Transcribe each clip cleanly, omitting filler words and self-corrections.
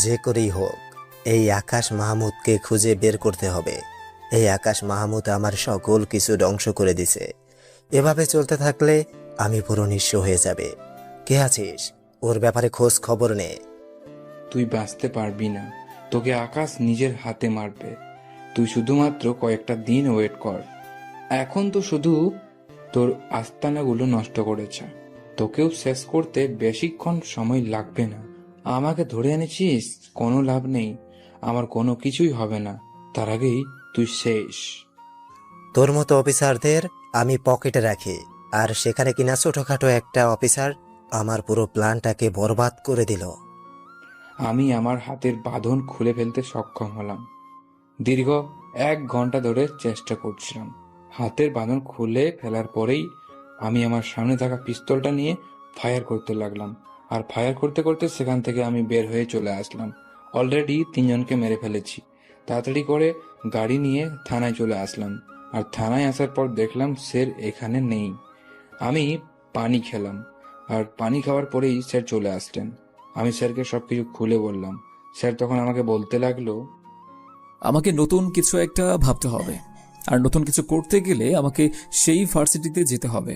যে করেই হোক এই আকাশ মাহমুদকে খুঁজে বের করতে হবে। এই আকাশ মাহমুদ আমার সকল কিছু ধ্বংস করে দিছে। এভাবে চলতে থাকলে আমি পুরো নিঃস্ব হয়ে যাবে। কে আছিস? ওর ব্যাপারে খোঁজ খবর নে। তুই বাঁচতে পারবি না, তোকে আকাশ নিজের হাতে মারবে। তুই শুধুমাত্র কয়েকটা দিন ওয়েট কর। এখন তো শুধু তোর আস্তানাগুলো নষ্ট করেছে, তোকেও শেষ করতে বেশিক্ষণ সময় লাগবে না। আমাকে ধরে এনেছিস, কোনো লাভ নেই, আমার কোনো কিছুই হবে না, তার আগেই তুই শেষ। তোর মতো অফিসারদের আমি পকেটে রাখি, আর সেখানে কিনা ছোটখাটো একটা অফিসার আমার পুরো প্ল্যানটাকে বরবাদ করে দিল। আমি আমার হাতের বাঁধন খুলে ফেলতে সক্ষম হলাম। দীর্ঘ 1 ঘন্টা ধরে চেষ্টা করছিলাম। হাতের বাঁধন খুলে ফেলার পরেই আমি আমার সামনে থাকা পিস্তলটা নিয়ে ফায়ার করতে লাগলাম। আর ফায়ার করতে করতে সেখান থেকে আমি বের হয়ে চলে আসলাম। অলরেডি 3জনকে মেরে ফেলেছি। তাড়াতাড়ি করে গাড়ি নিয়ে থানায় চলে আসলাম। আর থানায় আসার পর দেখলাম স্যার এখানে নেই। আমি পানি খেলাম, আর পানি খাওয়ার পরেই স্যার চলে আসলেন। আমি স্যারকে সবকিছু খুলে বললাম। স্যার তখন আমাকে বলতে লাগলো, আমাকে নতুন কিছু একটা ভাবতে হবে, আর নতুন কিছু করতে গেলে আমাকে সেই ভার্সিটিতে যেতে হবে।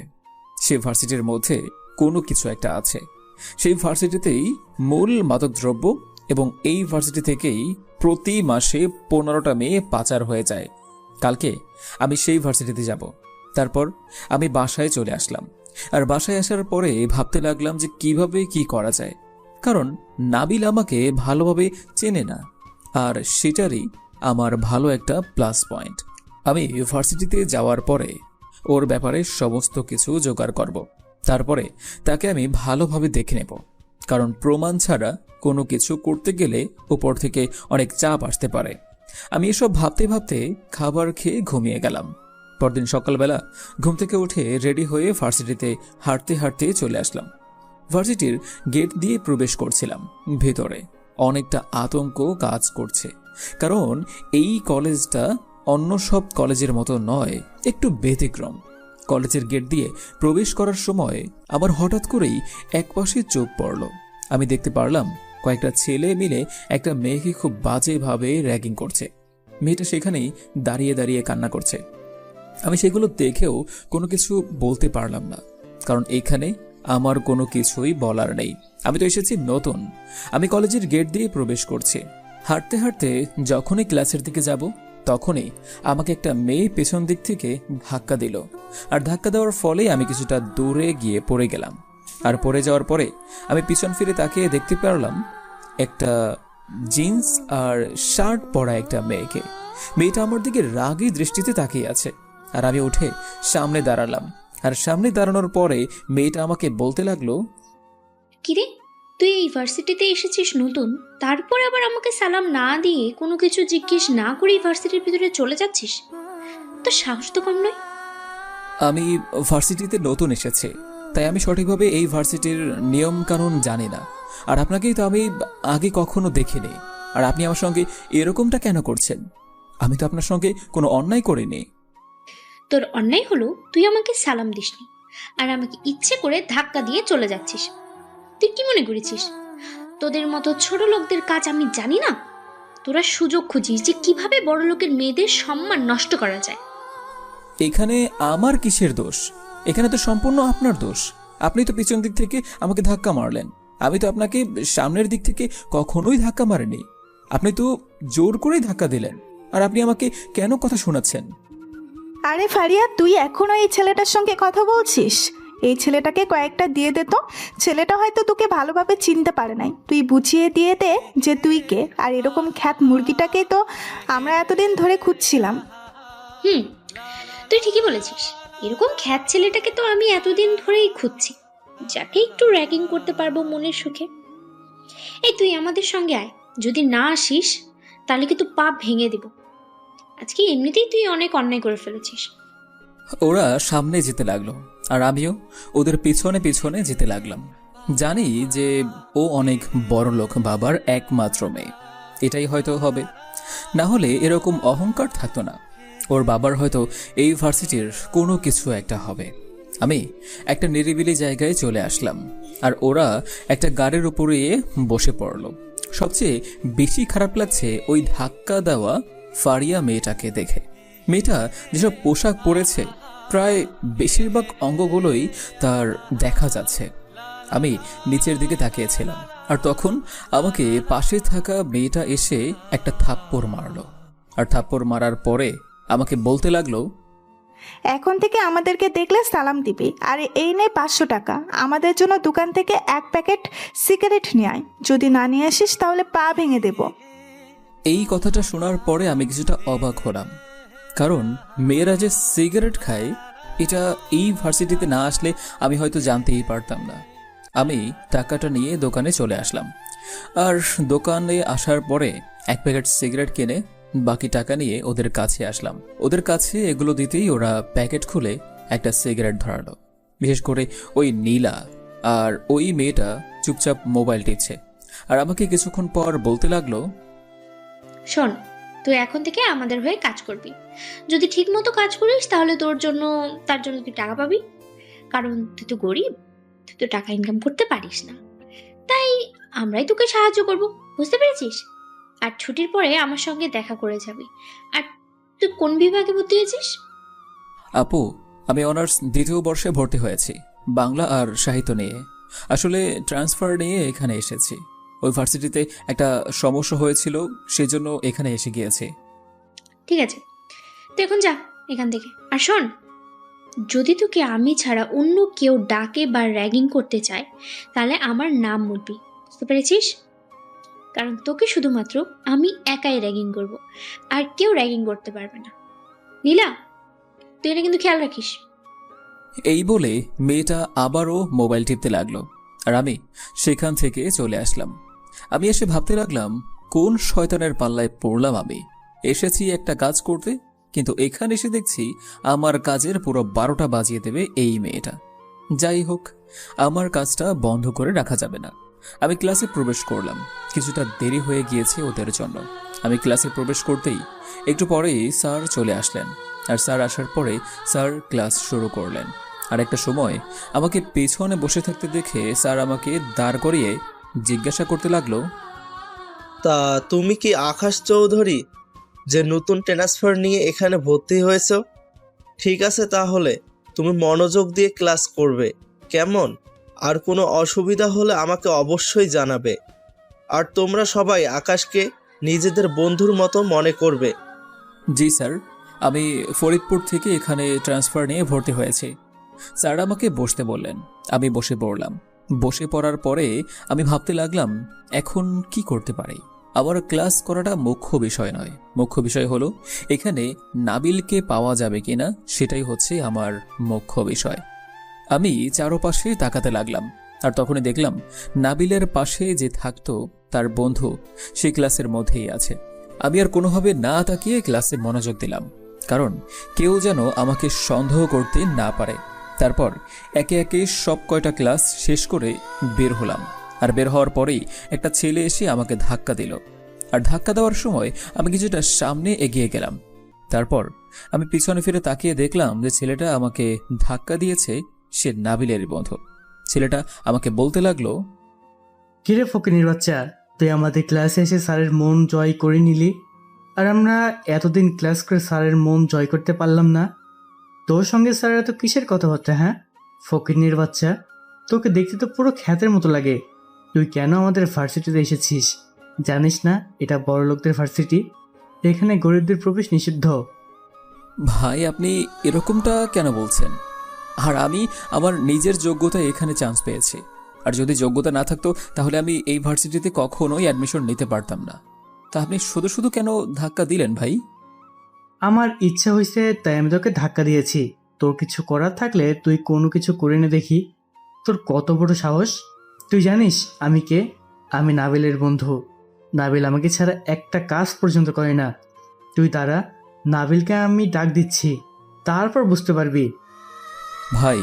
সেই ভার্সিটির মধ্যে কোনো কিছু একটা আছে। সেই ভার্সিটিতেই মূল মাদকদ্রব্য, এবং এই ভার্সিটি থেকেই প্রতি মাসে 15টা মেয়ে পাচার হয়ে যায়। কালকে আমি সেই ভার্সিটিতে যাব। তারপর আমি বাসায় চলে আসলাম, আর বাসায় আসার পরে ভাবতে লাগলাম যে কিভাবে কি করা যায়, কারণ নাবিল আমাকে ভালোভাবে চেনে না, আর সেটারই আমার ভালো একটা প্লাস পয়েন্ট। আমি ইউনিভার্সিটিতে যাওয়ার পরে ওর ব্যাপারে সমস্ত কিছু জোগাড় করব। তারপরে তাকে আমি ভালোভাবে দেখে নেব, কারণ প্রমাণ ছাড়া কোনো কিছু করতে গেলে উপর থেকে অনেক চাপ আসতে পারে। আমি এসব ভাবতে ভাবতে খাবার খেয়ে ঘুমিয়ে গেলাম। পরদিন সকালবেলা ঘুম থেকে উঠে রেডি হয়ে ভার্সিটিতে হাঁটতে হাঁটতে চলে আসলাম। ভার্সিটির গেট দিয়ে প্রবেশ করছিলাম। ভেতরে অনেকটা আতঙ্ক কাজ করছে, কারণ এই কলেজটা অন্য সব কলেজের মতো নয়, একটু ব্যতিক্রম। কলেজের গেট দিয়ে প্রবেশ করার সময় আবার হঠাৎ করেই একপাশে চোখ পড়ল। আমি দেখতে পারলাম কয়েকটা ছেলে মিলে একটা মেয়েকে খুব বাজেভাবে র্যাগিং করছে। মেয়েটা সেখানেই দাঁড়িয়ে দাঁড়িয়ে কান্না করছে। আমি সেগুলো দেখেও কোনো কিছু বলতে পারলাম না, কারণ এখানে আমার কোনো কিছুই বলার নেই। আমি তো এসেছি নতুন। আমি কলেজের গেট দিয়ে প্রবেশ করছি। হাঁটতে হাঁটতে যখনই ক্লাসের দিকে যাব, তখনই আমাকে একটা মেয়ে পেছন দিক থেকে ধাক্কা দিল। আর ধাক্কা দেওয়ার ফলে আমি কিছুটা দূরে গিয়ে পড়ে গেলাম। আর পড়ে যাওয়ার পরে আমি পিছন ফিরে তাকিয়ে দেখতে পারলাম একটা জিন্স আর শার্ট পরা একটা মেয়েকে। মেয়েটা আমার দিকে রাগী দৃষ্টিতে তাকিয়ে আছে। আর আমি উঠে সামনে দাঁড়ালাম। আর সামনে দাঁড়ানোর পরে মেয়েটা আমাকে বলতে লাগলো, কিরে, তুই এই ভার্সিটিতে এসেছিস নতুন, তারপর আবার আমাকে সালাম না দিয়ে কোনো কিছু জিজ্ঞেস না করেই ভার্সিটির ভিতরে চলে যাচ্ছিস? তোর সাহস তো কম নয়। আমি ভার্সিটিতে নতুন এসেছি, তাই আমি সঠিকভাবে এই ভার্সিটির নিয়ম কানুন জানি না। আর আপনাকেই তো আমি আগে কখনো দেখিনি। আর আপনি আমার সঙ্গে এরকমটা কেন করছেন? আমি তো আপনার সঙ্গে কোনো অন্যায় করিনি। তোর অন্যায় হলো তুই আমাকে সালাম দিসনি, আর আমাকে ইচ্ছে করে ধাক্কা দিয়ে চলে যাচ্ছিস। তুই কি মনে করেছিস তোদের মতো ছোট লোকদের কাজ আমি জানি না? তোরা সুযোগ খুঁজিস যে কিভাবে বড় লোকের মেয়েদের সম্মান নষ্ট করা যায়। এখানে আমার কিসের দোষ? এখানে তো সম্পূর্ণ আপনার দোষ। আপনি তো পিছন দিক থেকে আমাকে ধাক্কা মারলেন। আমি তো আপনাকে সামনের দিক থেকে কখনোই ধাক্কা মারিনি। আপনি তো জোর করেই ধাক্কা দিলেন। আর আপনি আমাকে কেন কথা শোনাচ্ছেন? আরে ফারিয়া, তুই এখনো এই ছেলেটার সঙ্গে কথা বলছিস? এই ছেলেটাকে কয়েকটা দিয়ে দে তো। ছেলেটা হয়তো তোকে ভালোভাবে চিনতে পারে নাই, তুই বুঝিয়ে দিয়ে দে যে তুই কে। আর এরকম খ্যাত মুরগিটাকে তো আমরা এতদিন ধরে খুঁজছিলাম। তুই ঠিকই বলেছিস, এরকম খ্যাত ছেলেটাকে তো আমি এতদিন ধরেই খুঁজছি, যাকে একটু র্যাগিং করতে পারবো মনের সুখে। এই তুই আমাদের সঙ্গে আয়, যদি না আসিস তাহলে কিন্তু পা ভেঙে দিব। আজকে এমনিতেই তুই অনেক অন্যায় করে ফেলেছিস। ওরা সামনে যেতে লাগলো, আর আমিও ওদের পিছনে পিছনে যেতে লাগলাম। জানি যে ও অনেক বড় লোক বাবার একমাত্র মেয়ে, এটাই হয়তো হবে। না হলে এরকম অহংকার থাকতো না। ওর বাবার হয়তো এই ভার্সিটির কোনো কিছু একটা হবে। আমি একটা নিরিবিলি জায়গায় চলে আসলাম, আর ওরা একটা গাড়ির উপরে বসে পড়ল। সবচেয়ে বেশি খারাপ লাগছে ওই ধাক্কা দেওয়া ফারিয়া মেয়েটাকে দেখে। মেয়েটা যেসব পোশাক পরেছে প্রায় বেশিরভাগ অঙ্গগুলোই তার দেখা যাচ্ছে। আমি নিচের দিকে তাকিয়েছিলাম, আর তখন আমাকে পাশে থাকা মেয়েটা এসে একটা থাপ্পড় মারলো। আর থাপ্পড় মারার পরে আমাকে বলতে লাগলো, এখন থেকে আমাদেরকে দেখলে সালাম দিবি, আর এই নে 500 টাকা। আমাদের জন্য দোকান থেকে 1 প্যাকেট সিগারেট নিয়ে আয়, যদি না নিয়ে আসিস তাহলে পা ভেঙে দেব। এই কথাটা শোনার পরে আমি কিছুটা অবাক হলাম, কারণ মেয়েরা যে সিগারেট খায় এটা এই ভার্সিটিতে না আসলে আমি হয়তো জানতেই পারতাম না। আমি টাকাটা নিয়ে দোকানে চলে আসলাম, আর দোকানে আসার পরে 1 প্যাকেট সিগারেট কিনে বাকি টাকা নিয়ে ওদের কাছে আসলাম। ওদের কাছে এগুলো দিতেই ওরা প্যাকেট খুলে একটা সিগারেট ধরালো। বিশেষ করে ওই নীলা আর ওই মেয়েটা চুপচাপ মোবাইল টিপছে, আর আমাকে কিছুক্ষণ পর বলতে লাগলো, শোন, তুই এখন থেকে আমাদের হয়ে কাজ করবি। যদি ঠিক মতো কাজ করিস তাহলে তার জন্য তুই টাকা পাবি। কারণ তুই তো গরিব, তুই তো টাকা ইনকাম করতে পারিস না, তাই আমরাই তোকে সাহায্য করব, বুঝতে পেরেছিস? আর ছুটির পরে আমার সঙ্গে দেখা করে যাবি। আর তুই কোন বিভাগে ভর্তি হয়েছিস? আপু, আমি অনার্স 2য় বর্ষে ভর্তি হয়েছি, বাংলা আর সাহিত্য নিয়ে। আসলে ট্রান্সফার নিয়ে এখানে এসেছি। ওই ভার্সিটিতে একটা সমস্যা হয়েছিল, সেজন্য এখানে এসে গিয়েছি। ঠিক আছে, তুই এখন যা এখান থেকে। আর শোন, যদি তোকে আমি ছাড়া অন্য কেউ ডাকে বা র্যাগিং করতে চায় তাহলে আমার নাম বলবি, বুঝতে পেরেছিস? কারণ তোকে শুধুমাত্র আমি একাই র্যাগিং করব, আর কেউ র্যাগিং করতে পারবে না। নীলা, তুই এটা কিন্তু খেয়াল রাখিস। এই বলে মেয়েটা আবারও মোবাইল টিপতে লাগলো, আর আমি সেখান থেকে চলে আসলাম। আমি এসে ভাবতে লাগলাম, কোন শয়তানের পাল্লায় পড়লাম আমি। এসেছি একটা কাজ করতে, কিন্তু এখানে এসে দেখছি আমার কাজের পুরো 12টা বাজিয়ে দেবে এই মেয়েটা। যাই হোক, আমার কাজটা বন্ধ করে রাখা যাবে না। আমি ক্লাসে প্রবেশ করলাম। কিছুটা দেরি হয়ে গিয়েছে ওদের জন্য। আমি ক্লাসে প্রবেশ করতেই একটু পরেই স্যার চলে আসলেন, আর স্যার আসার পরে স্যার ক্লাস শুরু করলেন। আর একটা সময় আমাকে পেছনে বসে থাকতে দেখে স্যার আমাকে দাঁড় করিয়ে জিজ্ঞাসা করতে লাগলো, তা তুমি কি আকাশ চৌধুরী, যে নতুন ট্রান্সফার নিয়ে এখানে ভর্তি হয়েছ? ঠিক আছে, তাহলে তুমি মনোযোগ দিয়ে ক্লাস করবে, কেমন? আর কোনো অসুবিধা হলে আমাকে অবশ্যই জানাবে। আর তোমরা সবাই আকাশকে নিজেদের বন্ধুর মতো মনে করবে। জি স্যার, আমি ফরিদপুর থেকে এখানে ট্রান্সফার নিয়ে ভর্তি হয়েছি। স্যার আমাকে বসতে বললেন, আমি বসে পড়লাম। বসে পড়ার পরে আমি ভাবতে লাগলাম, এখন কি করতে পারি। আমার ক্লাস করাটা মুখ্য বিষয় নয়, মুখ্য বিষয় হলো এখানে নাবিলকে পাওয়া যাবে কিনা, সেটাই হচ্ছে আমার মুখ্য বিষয়। আমি চারপাশে তাকাতে লাগলাম, আর তখনই দেখলাম নাবিলের পাশে যে থাকতো তার বন্ধু সেই ক্লাসের মধ্যেই আছে। আমি আর কোনোভাবে না তাকিয়ে ক্লাসে মনোযোগ দিলাম, কারণ কেউ যেন আমাকে সন্দেহ করতে না পারে। তারপর একে একে সব কয়টা ক্লাস শেষ করে বের হলাম, আর বের হওয়ার পরেই একটা ছেলে এসে আমাকে ধাক্কা দিল। আর ধাক্কা দেওয়ার সময় আমি কিছুটা সামনে এগিয়ে গেলাম। তারপর আমি পিছনে ফিরে তাকিয়ে দেখলাম যে ছেলেটা আমাকে ধাক্কা দিয়েছে সে নাবিলের বন্ধু। ছেলেটা আমাকে বলতে লাগলো, কিরে ফকিনীর বাচ্চা, তুই আমাদের ক্লাসে এসে স্যারের মন জয় করে নিলি, আর আমরা এতদিন ক্লাস করে স্যারের মন জয় করতে পারলাম না। তোর সঙ্গে স্যার এত কিসের কথাবার্তা? হ্যাঁ ফকিনীর বাচ্চা, তোকে দেখতে তো পুরো খ্যাতের মতো লাগে। তুই কেন আমাদের ভার্সিটিতে এসেছিস? জানিস না এটা বড়লোকদের ভার্সিটি, এখানে গরিবদের প্রবেশ নিষিদ্ধ। ভাই আপনি এরকমটা কেন বলছেন? আর আমি আমার নিজের যোগ্যতায় এখানে চান্স পেয়েছি, আর যদি যোগ্যতা না থাকতো তাহলে আমি এই ভার্সিটিতে কখনোই অ্যাডমিশন নিতে পারতাম না। তা আপনি শুধু শুধু কেন ধাক্কা দিলেন ভাই? আমার ইচ্ছা হয়েছে তাই আমি তোকে ধাক্কা দিয়েছি। তোর কিছু করার থাকলে তুই কোনো কিছু করে নে দেখি। তোর কত বড় সাহস! তুই জানিস আমি কে? আমি নাবিলের বন্ধু। নাবিল আমাকে ছাড়া একটা কাজ পর্যন্ত করে না। তুই দাঁড়া, নাবিলকে আমি ডাক দিচ্ছি, তারপর বুঝতে পারবি। ভাই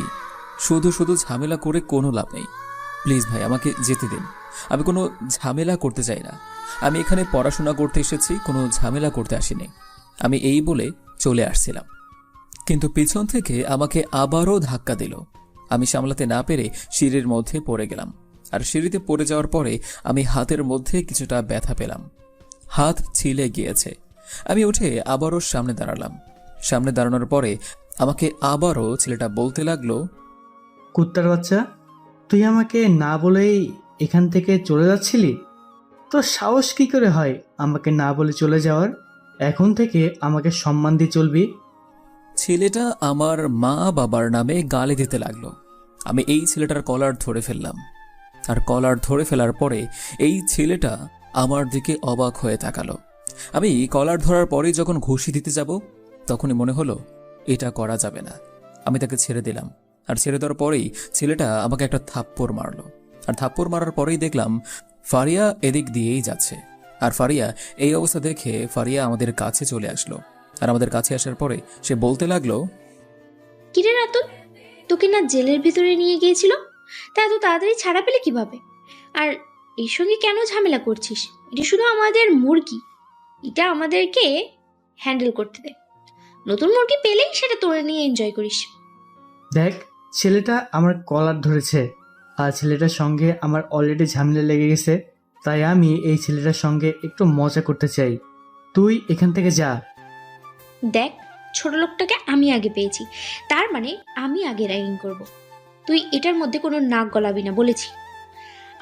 শুধু শুধু ঝামেলা করে কোনো লাভ নেই। প্লিজ ভাই আমাকে যেতে দিন, আমি কোনো ঝামেলা করতে চাই না। আমি এখানে পড়াশোনা করতে এসেছি, কোনো ঝামেলা করতে আসিনি। আমি এই বলে চলে আসছিলাম। কিন্তু পিছন থেকে আমাকে আবারও ধাক্কা দিল। আমি সামলাতে না পেরে সিঁড়ির মধ্যে পড়ে গেলাম। আর সিঁড়িতে পড়ে যাওয়ার পরে আমি হাতের মধ্যে কিছুটা ব্যথা পেলাম। হাত ছিলে গিয়েছে। আমি উঠে আবারও সামনে দাঁড়ালাম। সামনে দাঁড়ানোর পরে আমাকে আবারও ছেলেটা বলতে লাগলো, কুত্তার বাচ্চা, তুই আমাকে না বলেই এখান থেকে চলে যাচ্ছিলি? তোর সাহস কি করে হয় আমাকে না বলে চলে যাওয়ার? এখন থেকে আমাকে সম্মান দিয়ে চলবি। ছেলেটা আমার মা বাবার নামে গালি দিতে লাগলো। আমি এই ছেলেটার কলার ধরে ফেললাম। আর কলার ধরে ফেলার পরে এই ছেলেটা আমার দিকে অবাক হয়ে তাকালো। আমি কলার ধরার পরে যখন ঘুষি দিতে যাব তখনই মনে হলো এটা করা যাবে না। আমি তাকে ছেড়ে দিলাম। আর ছেড়ে দেওয়ার পরেই ছেলেটা আমাকে একটা থাপ্পড় মারলো। আর থাপ্পড় মারার পরেই দেখলাম ফারিয়া এদিক দিয়েই যাচ্ছে। আর ফারিয়া এই অবস্থা দেখে ফারিয়া আমাদের কাছে চলে আসলো। আর আমাদের কাছে আসার পরে সে বলতে লাগলো, কিরে রাতুল, তোকে না জেলের ভিতরে নিয়ে গিয়েছিল? তা এত তাড়াতাড়ি ছাড়া পেলে কিভাবে? আর এর সঙ্গে কেন ঝামেলা করছিস? এটা শুধু আমাদের মুরগি, এটা আমাদেরকে হ্যান্ডেল করতে দে। নতুন মুরগি পেলেই সেটা তোরে নিয়ে এনজয় করিস। দেখ, ছেলেটা আমার কলার ধরেছে আর ছেলেটার সঙ্গে আমার অলরেডি ঝামেলা লেগে গেছে। তাই আমি এই ছেলেটার সঙ্গে একটু মজা করতে চাই। তুই এখান থেকে যা। দেখ, ছোট লোকটাকে আমি আগে পেয়েছি, তার মানে আমি আগে র্যাগিং করব। তুই এটার মধ্যে কোনো নাক গলাবি না বলেছি।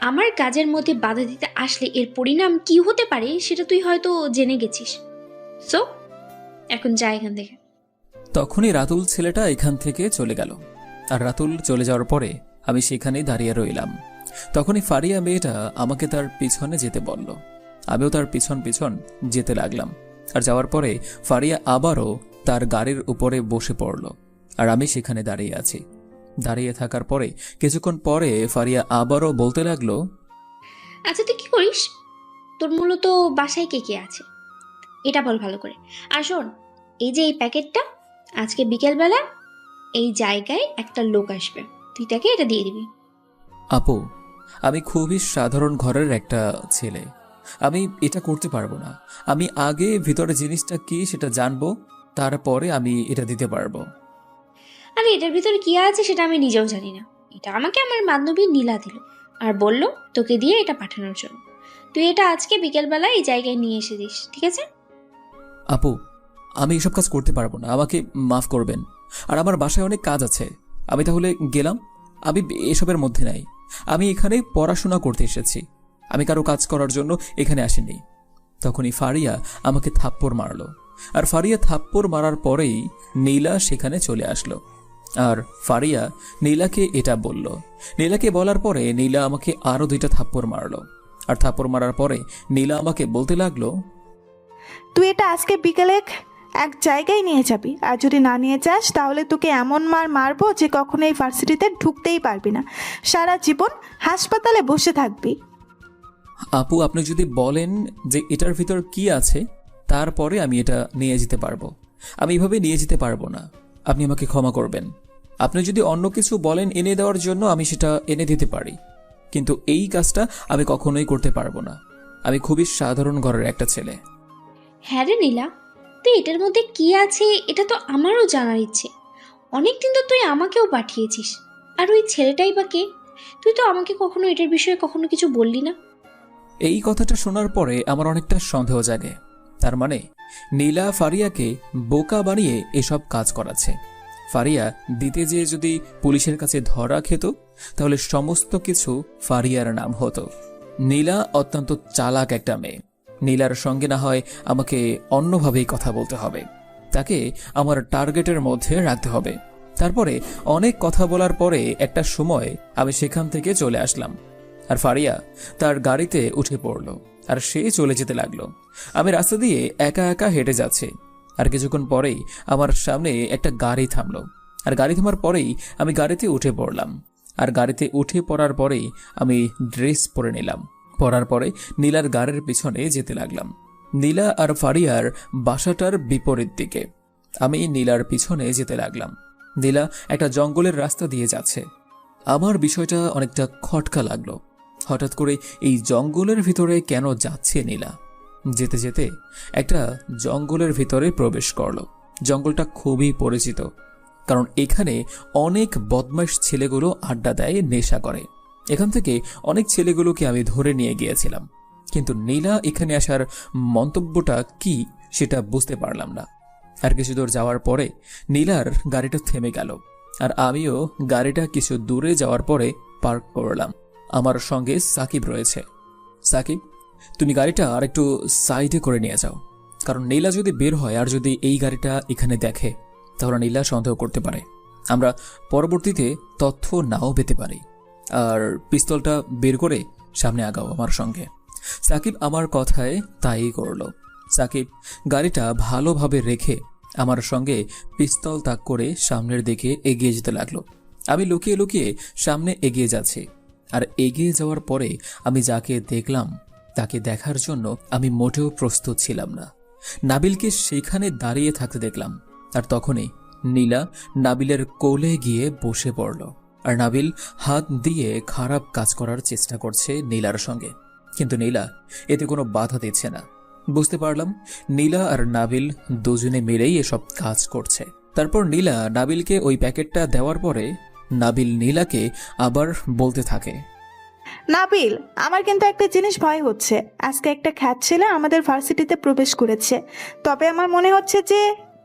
আমার কাজের মধ্যে বাধা দিতে আসলে এর পরিণাম কি হতে পারে সেটা তুই হয়তো জেনে গেছিস। সো এখন যা এখান থেকে। তখনই রাতুল ছেলেটা এখান থেকে চলে গেল। আর রাতুল চলে যাওয়ার পরে আমি সেখানেই দাঁড়িয়ে রইলাম। তখনই ফারিয়া মেয়েটা আমাকে তার পিছনে যেতে বলল। আমিও তার পিছন পিছন যেতে লাগলাম। আর যাওয়ার পরে ফারিয়া আবারও তার গাড়ির উপরে বসে পড়ল। আর আমি সেখানে দাঁড়িয়ে আছি। দাঁড়িয়ে থাকার পরে কিছুক্ষণ পরে ফারিয়া আবারও বলতে লাগলো, আচ্ছা তুই কি করিস? তোর মূলত বাসায় কে কে আছে এটা বল ভালো করে। আর শোন, এই যে এই প্যাকেটটা, আজকে বিকেলবেলা এই জায়গায় একটা লোক আসবে, তুই তাকে এটা দিয়ে দিবি। আপু, আমি খুবই সাধারণ ঘরের একটা ছেলে। আমি এটা করতে পারবো না। আমি আগে ভিতরে জিনিসটা কি সেটা জানবো, তারপরে আমি এটা দিতে পারবো। আরে এটার ভিতরে কি আছে সেটা আমি নিজেও জানি না। এটা আমাকে আমার বান্ধবী নীলা দিল আর বলল তোকে দিয়ে এটা পাঠানোর জন্য। তুই এটা আজকে বিকেলবেলা এই জায়গায় নিয়ে এসে দিস, ঠিক আছে? আপু, আমি এসব কাজ করতে পারবো না, আমাকে মাফ করবেন। আর আমার বাসায় অনেক কাজ আছে, আমি তাহলে গেলাম। আমি এসবের মধ্যে নাই। আমি এখানে পড়াশোনা করতে এসেছি, আমি কারো কাজ করার জন্য এখানে আসিনি। তখনই ফারিয়া আমাকে থাপ্পড় মারলো। আর ফারিয়া থাপ্পড় মারার পরেই নীলা সেখানে চলে আসলো। আর ফারিয়া নীলাকে এটা বলল। নীলাকে বলার পরে নীলা আমাকে আরো 2টা থাপ্পড় মারলো। আর থাপ্পড় মারার পরে নীলা আমাকে বলতে লাগলো, তুই এটা আজকে বিকেলে এক জায়গায় নিয়ে যাবি, আর যদি না নিয়ে যাস তাহলে তোকে এমন মার মারবো যে কখনো এই ভার্সিটিতে ঢুকতেই পারবি না, সারা জীবন হাসপাতালে বসে থাকবি। আপু, আপনি যদি বলেন যে এটার ভিতর কি আছে তারপরে আমি এটা নিয়ে যেতে পারবো। আমি এভাবে নিয়ে যেতে পারবো না, আপনি আমাকে ক্ষমা করবেন। আপনি যদি অন্য কিছু বলেন এনে দেওয়ার জন্য, আমি সেটা এনে দিতে পারি, কিন্তু এই কাজটা আমি কখনোই করতে পারবো না। আমি খুবই সাধারণ ঘরের একটা ছেলে। হ্যাঁ রে নীলা, তুই এটার মধ্যে কি আছে এটা তো আমারও জানার ইচ্ছে। অনেকদিন তো তুই আমাকেও পাঠিয়েছিস। আর ওই ছেলেটাই বা কে? তুই তো আমাকে কখনো এটার বিষয়ে কখনো কিছু বললি না। এই কথাটা শোনার পরে আমার অনেকটা সন্দেহ জাগে। তার মানে নীলা ফারিয়াকে বোকা বানিয়ে এসব কাজ করাচ্ছে। ফারিয়া দিতে যেয়ে যদি পুলিশের কাছে ধরা খেত তাহলে সমস্ত কিছু ফারিয়ার নাম হতো। নীলা অত্যন্ত চালাক একটা মেয়ে। নীলার সঙ্গে না হয় আমাকে অন্যভাবেই কথা বলতে হবে, তাকে আমার টার্গেটের মধ্যে রাখতে হবে। তারপরে অনেক কথা বলার পরে একটা সময় আমি সেখান থেকে চলে আসলাম। আর ফারিয়া তার গাড়িতে উঠে পড়ল আর সে চলে যেতে লাগলো। আমি রাস্তা দিয়ে একা একা হেঁটে যাচ্ছি। আর কিছুক্ষণ পরেই আমার সামনে একটা গাড়ি থামলো। আর গাড়ি থামার পরেই আমি গাড়িতে উঠে পড়লাম। আর গাড়িতে উঠে পড়ার পরেই আমি ড্রেস পরে নিলাম। পরার পরে নীলার গাড়ির পিছনে যেতে লাগলাম। নীলা আর ফারিয়ার বাসাটার বিপরীত দিকে আমি নীলার পিছনে যেতে লাগলাম। নীলা একটা জঙ্গলের রাস্তা দিয়ে যাচ্ছে। আমার বিষয়টা অনেকটা খটকা লাগলো। হঠাৎ করে এই জঙ্গলের ভিতরে কেন যাচ্ছে নীলা? যেতে যেতে একটা জঙ্গলের ভিতরে প্রবেশ করলো। জঙ্গলটা খুবই পরিচিত, কারণ এখানে অনেক বদমাশ ছেলেগুলো আড্ডা দেয়, নেশা করে। এখান থেকে অনেক ছেলেগুলোকে আমি ধরে নিয়ে গিয়েছিলাম, কিন্তু নীলা এখানে আসার মন্তব্যটা কি সেটা বুঝতে পারলাম না। আর কিছু দূর যাওয়ার পরে নীলার গাড়িটা থেমে গেল, আর আমিও গাড়িটা কিছু দূরে যাওয়ার পরে পার্ক করলাম। আমার সঙ্গে সাকিব রয়েছে। সাকিব, তুমি গাড়িটা আর একটু সাইডে করে নিয়ে যাও, কারণ নীলা যদি বের হয় আর যদি এই গাড়িটা এখানে দেখে তাহলে নীলা সন্দেহ করতে পারে। আমরা পরবর্তীতে তথ্য নাও পেতে পারি। আর পিস্তলটা বের করে সামনে আগাও আমার সঙ্গে। সাকিব আমার কথায় তাই করলো। সাকিব গাড়িটা ভালোভাবে রেখে আমার সঙ্গে পিস্তল তাক করে সামনের দিকে এগিয়ে যেতে লাগলো। আমি লুকিয়ে লুকিয়ে সামনে এগিয়ে যাচ্ছি, আর এগিয়ে যাওয়ার পরে আমি যাকে দেখলাম তাকে দেখার জন্য আমি মোটেও প্রস্তুত ছিলাম না। নাবিলকে সেখানে দাঁড়িয়ে থাকতে দেখলাম, আর তখনই নীলা নাবিলের কোলে গিয়ে বসে পড়ল। আর নাবিল হাত দিয়ে খারাপ কাজ করার চেষ্টা করছে নীলার সঙ্গে, কিন্তু নীলা এতে কোনো বাধা দিচ্ছে না। বুঝতে পারলাম নীলা আর নাবিল দুজনে মিলেই এসব কাজ করছে। তারপর নীলা নাবিলকে ওই প্যাকেটটা দেওয়ার পরে নাবিল নীলাকে আবার বলতে থাকে, নাবিল, আমার কিন্তু একটা জিনিস ভয় হচ্ছে। আজকে একটা খ্যাত ছেলে আমাদের ভার্সিটিতে প্রবেশ করেছে, তবে আমার মনে হচ্ছে যে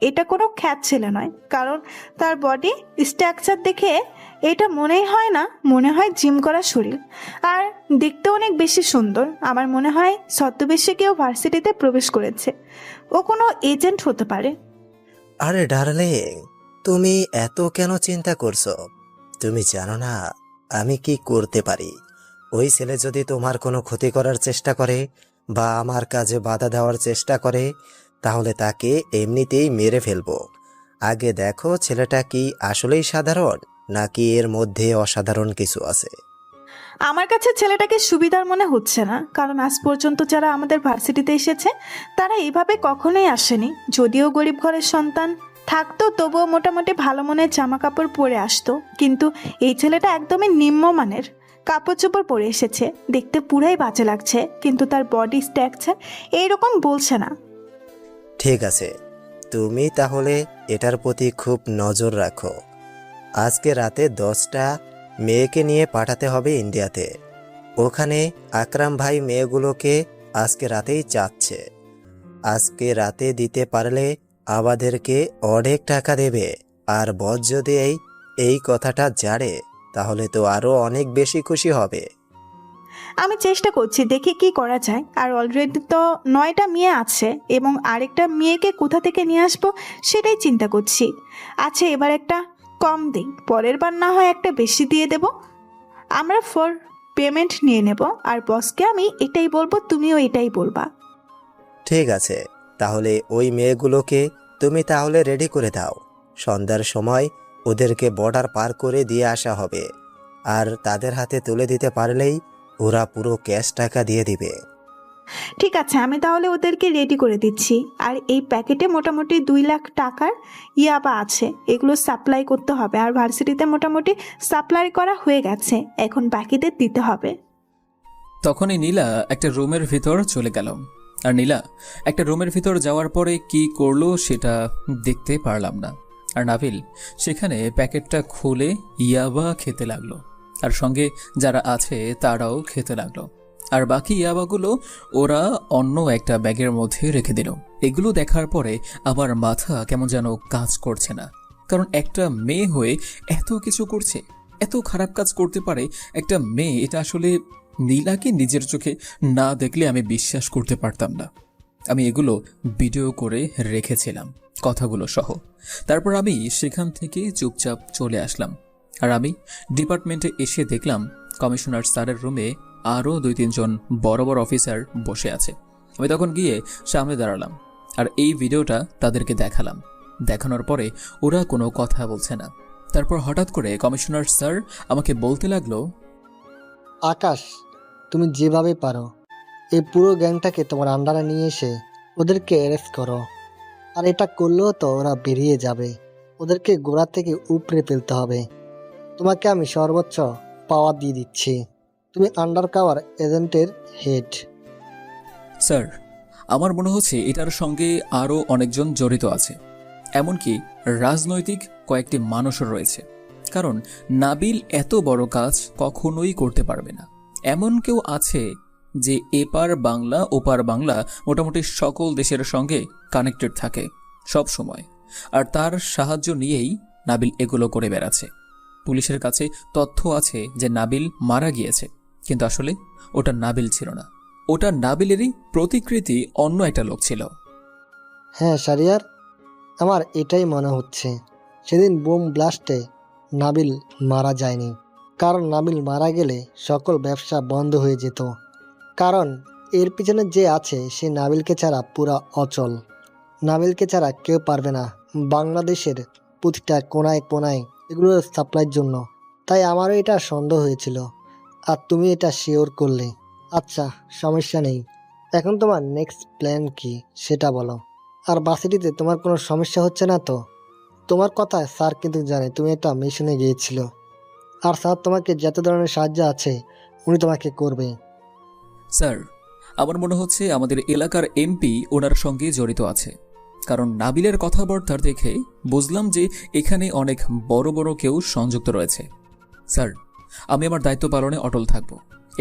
এটা কোনো খ্যাত ছেলে নয়, কারণ তার বডি স্ট্রাকচার দেখে এটা মনেই হয় না, মনে হয় জিম করা শরীর, আর দেখতে অনেক বেশি সুন্দর। আমার মনে হয় ছদ্মবেশে কেউ ভার্সিটিতে প্রবেশ করেছে। ও কোনো এজেন্ট হতে পারে। আরে ডার্লিং, তুমি এত কেন চিন্তা করছো? তুমি জানো না আমি কি করতে পারি? ওই ছেলে যদি তোমার কোনো ক্ষতি করার চেষ্টা করে বা আমার কাজে বাধা দেওয়ার চেষ্টা করে, তাহলে তাকে এমনিতেই মেরে ফেলবো। আগে দেখো ছেলেটা কি আসলেই সাধারণ, নাকি এর মধ্যে অসাধারণ কিছু আছে। আমার কাছে ছেলেটাকে সুবিধার মনে হচ্ছে না, কারণ আজ পর্যন্ত যারা আমাদের ভার্সিটিতে এসেছে তারা এইভাবে কখনোই আসেনি। যদিও গরিব ঘরের সন্তান থাকতো, তবুও মোটামুটি ভালো মনের জামা কাপড় পরে আসতো, কিন্তু এই ছেলেটা একদমই নিম্নমানের কাপড় চোপড় পরে এসেছে। দেখতে পুরাই বাজে লাগছে, কিন্তু তার বডি স্ট্রাকচার এইরকম বলছে না। ঠিক আছে, তুমি তাহলে এটার প্রতি খুব নজর রাখো। আজকে রাতে 10টা মেয়েকে নিয়ে পাঠাতে হবে ইন্ডিয়াতে। ওখানে আকরাম ভাই মেয়েগুলোকে আজকে রাতেই চাচ্ছে। আজকে রাতে দিতে পারলে আমাদেরকে অনেক টাকা দেবে। আর বস যদি এই কথাটা জানে তাহলে তো আরো অনেক বেশি খুশি হবে। আমি চেষ্টা করছি, দেখি কি করা যায়। আর অলরেডি তো 9টা মেয়ে আছে, এবং আরেকটা মেয়েকে কোথা থেকে নিয়ে আসবো সেটাই চিন্তা করছি। আচ্ছা, এবার একটা কম দিই, পরের বার না হয় একটা বেশি দিয়ে দেব। আমরা ফর পেমেন্ট নিয়ে নেব, আর বসকে আমি এটাই বলবো, তুমিও এটাই বলবা। ঠিক আছে, তাহলে ওই মেয়েগুলোকে তুমি তাহলে রেডি করে দাও। সন্ধ্যার সময় ওদেরকে বর্ডার পার করে দিয়ে আসা হবে, আর তাদের হাতে তুলে দিতে পারলেই ওরা পুরো ক্যাশ টাকা দিয়ে দিবে। ঠিক আছে, আমি তাহলে ওদেরকে রেডি করে দিচ্ছি। আর এই প্যাকেটে মোটামুটি 2 লাখ টাকার ইয়াবা আছে, এগুলো সাপ্লাই করতে হবে। আর ভার্সিটিতে মোটামুটি সাপ্লাই করা হয়ে গেছে, এখন বাকিদের দিতে হবে। তখনই নীলা একটা রুমের ভিতর চলে গেল। আর নীলা একটা রুমের ভিতর যাওয়ার পরে কি করলো সেটা দেখতে পারলাম না। আর নাবিল সেখানে প্যাকেটটা খুলে ইয়াবা খেতে লাগলো, আর সঙ্গে যারা আছে তারাও খেতে লাগলো। আর বাকি ইয়াবাগুলো ওরা অন্য একটা ব্যাগের মধ্যে রেখে দিল। এগুলো দেখার পরে আমার মাথা কেমন যেন কাজ করছে না, কারণ একটা মেয়ে হয়ে এত কিছু করছে, এত খারাপ কাজ করতে পারে একটা মেয়ে, এটা আসলে নীলাকে নিজের চোখে না দেখলে আমি বিশ্বাস করতে পারতাম না। আমি এগুলো ভিডিও করে রেখেছিলাম, কথাগুলো সহ। তারপর আমি সেখান থেকে চুপচাপ চলে আসলাম। আর আমি ডিপার্টমেন্টে এসে দেখলাম কমিশনার স্যারের রুমে আরও 2-3 জন বড় বড় অফিসার বসে আছে। আমি তখন গিয়ে সামনে দাঁড়ালাম আর এই ভিডিওটা তাদেরকে দেখালাম। দেখানোর পরে ওরা কোনো কথা বলছে না। তারপর হঠাৎ করে কমিশনার স্যার আমাকে বলতে লাগলো, আকাশ, তুমি যেভাবে পারো এই পুরো গ্যাংটাকে তোমার আন্ডারে নিয়ে এসে ওদেরকে অ্যারেস্ট করো। আর এটা করলেও তো ওরা বেরিয়ে যাবে, ওদেরকে গোড়া থেকে উপড়ে ফেলতে হবে। তোমাকে আমি সর্বোচ্চ পাওয়ার দিয়ে দিচ্ছি, তুমি আন্ডার কভার এজেন্টের হেড। স্যার, আমার মনে হচ্ছে এটার সঙ্গে আরও অনেকজন জড়িত আছে। এমনকি রাজনৈতিক কয়েকটি মানুষও রয়েছে। কারণ নাবিল এত বড় কাজ কখনোই করতে পারবে না। এমন কেউ আছে যে এপার বাংলা ওপার বাংলা মোটামুটি সকল দেশের সঙ্গে কানেক্টেড থাকে সব সময়, আর তার সাহায্য নিয়েই নাবিল এগুলো করে বেড়াচ্ছে। পুলিশের কাছে তথ্য আছে যে নাবিল মারা গিয়েছে, কিন্তু আসলে ওটা নাবিল ছিল না, ওটা নাবিলেরই প্রতিকৃতি অন্য একটা লোক ছিল। হ্যাঁ শারিয়ার, আমার এটাই মনে হচ্ছে সেদিন বোম ব্লাস্টে নাবিল মারা যায়নি। কারণ নাবিল মারা গেলে সকল ব্যবসা বন্ধ হয়ে যেত। কারণ এর পিছনে যে আছে সে নাবিলকে ছাড়া পুরা অচল। নাবিলকে ছাড়া কেউ পারবে না বাংলাদেশের প্রতিটা কোনায় কোনায় এগুলোর সাপ্লাইয়ের জন্য। তাই আমারও এটা সন্দেহ হয়েছিল, আর তুমি এটা শিওর করলে। আচ্ছা, সমস্যা নেই। এখন তোমার নেক্সট প্ল্যান কি সেটা বলো। আর বাসিটিতে তোমার কোনো সমস্যা হচ্ছে না তো? তোমার কথা স্যার কিন্তু জানে তুমি একটা মিশনে গিয়েছিল, আর স্যার তোমাকে যত ধরনের সাহায্য আছে উনি তোমাকে করবে। স্যার, আমার মনে হচ্ছে আমাদের এলাকার এমপি ওনার সঙ্গে জড়িত আছে। কারণ নাবিলের কথাবার্তা দেখে বুঝলাম যে এখানে অনেক বড় বড় কেউ সংযুক্ত রয়েছে। স্যার, আমি আমার দায়িত্ব পালনে অটল থাকব।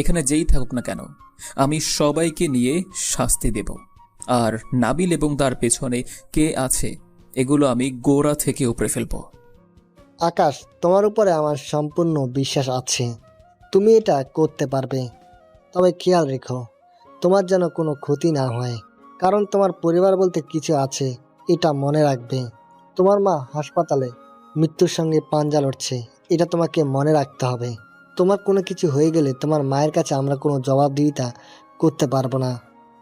এখানে যেই থাকুক না কেন আমি সবাইকে নিয়ে শাস্তি দেব। আর নাবিল এবং তার পেছনে কে আছে এগুলো আমি গোড়া থেকে উপড়ে ফেলব। আকাশ, তোমার উপরে আমার সম্পূর্ণ বিশ্বাস আছে, তুমি এটা করতে পারবে। তবে খেয়াল রেখো তোমার যেন কোনো ক্ষতি না হয়। কারণ তোমার পরিবার বলতে কিছু আছে, এটা মনে রাখবে। তোমার মা হাসপাতালে মৃত্যুর সঙ্গে পাঞ্জা লড়ছে, এটা তোমাকে মনে রাখতে হবে। তোমার কোনো কিছু হয়ে গেলে তোমার মায়ের কাছে আমরা কোনো জবাবদিহিতা করতে পারবো না।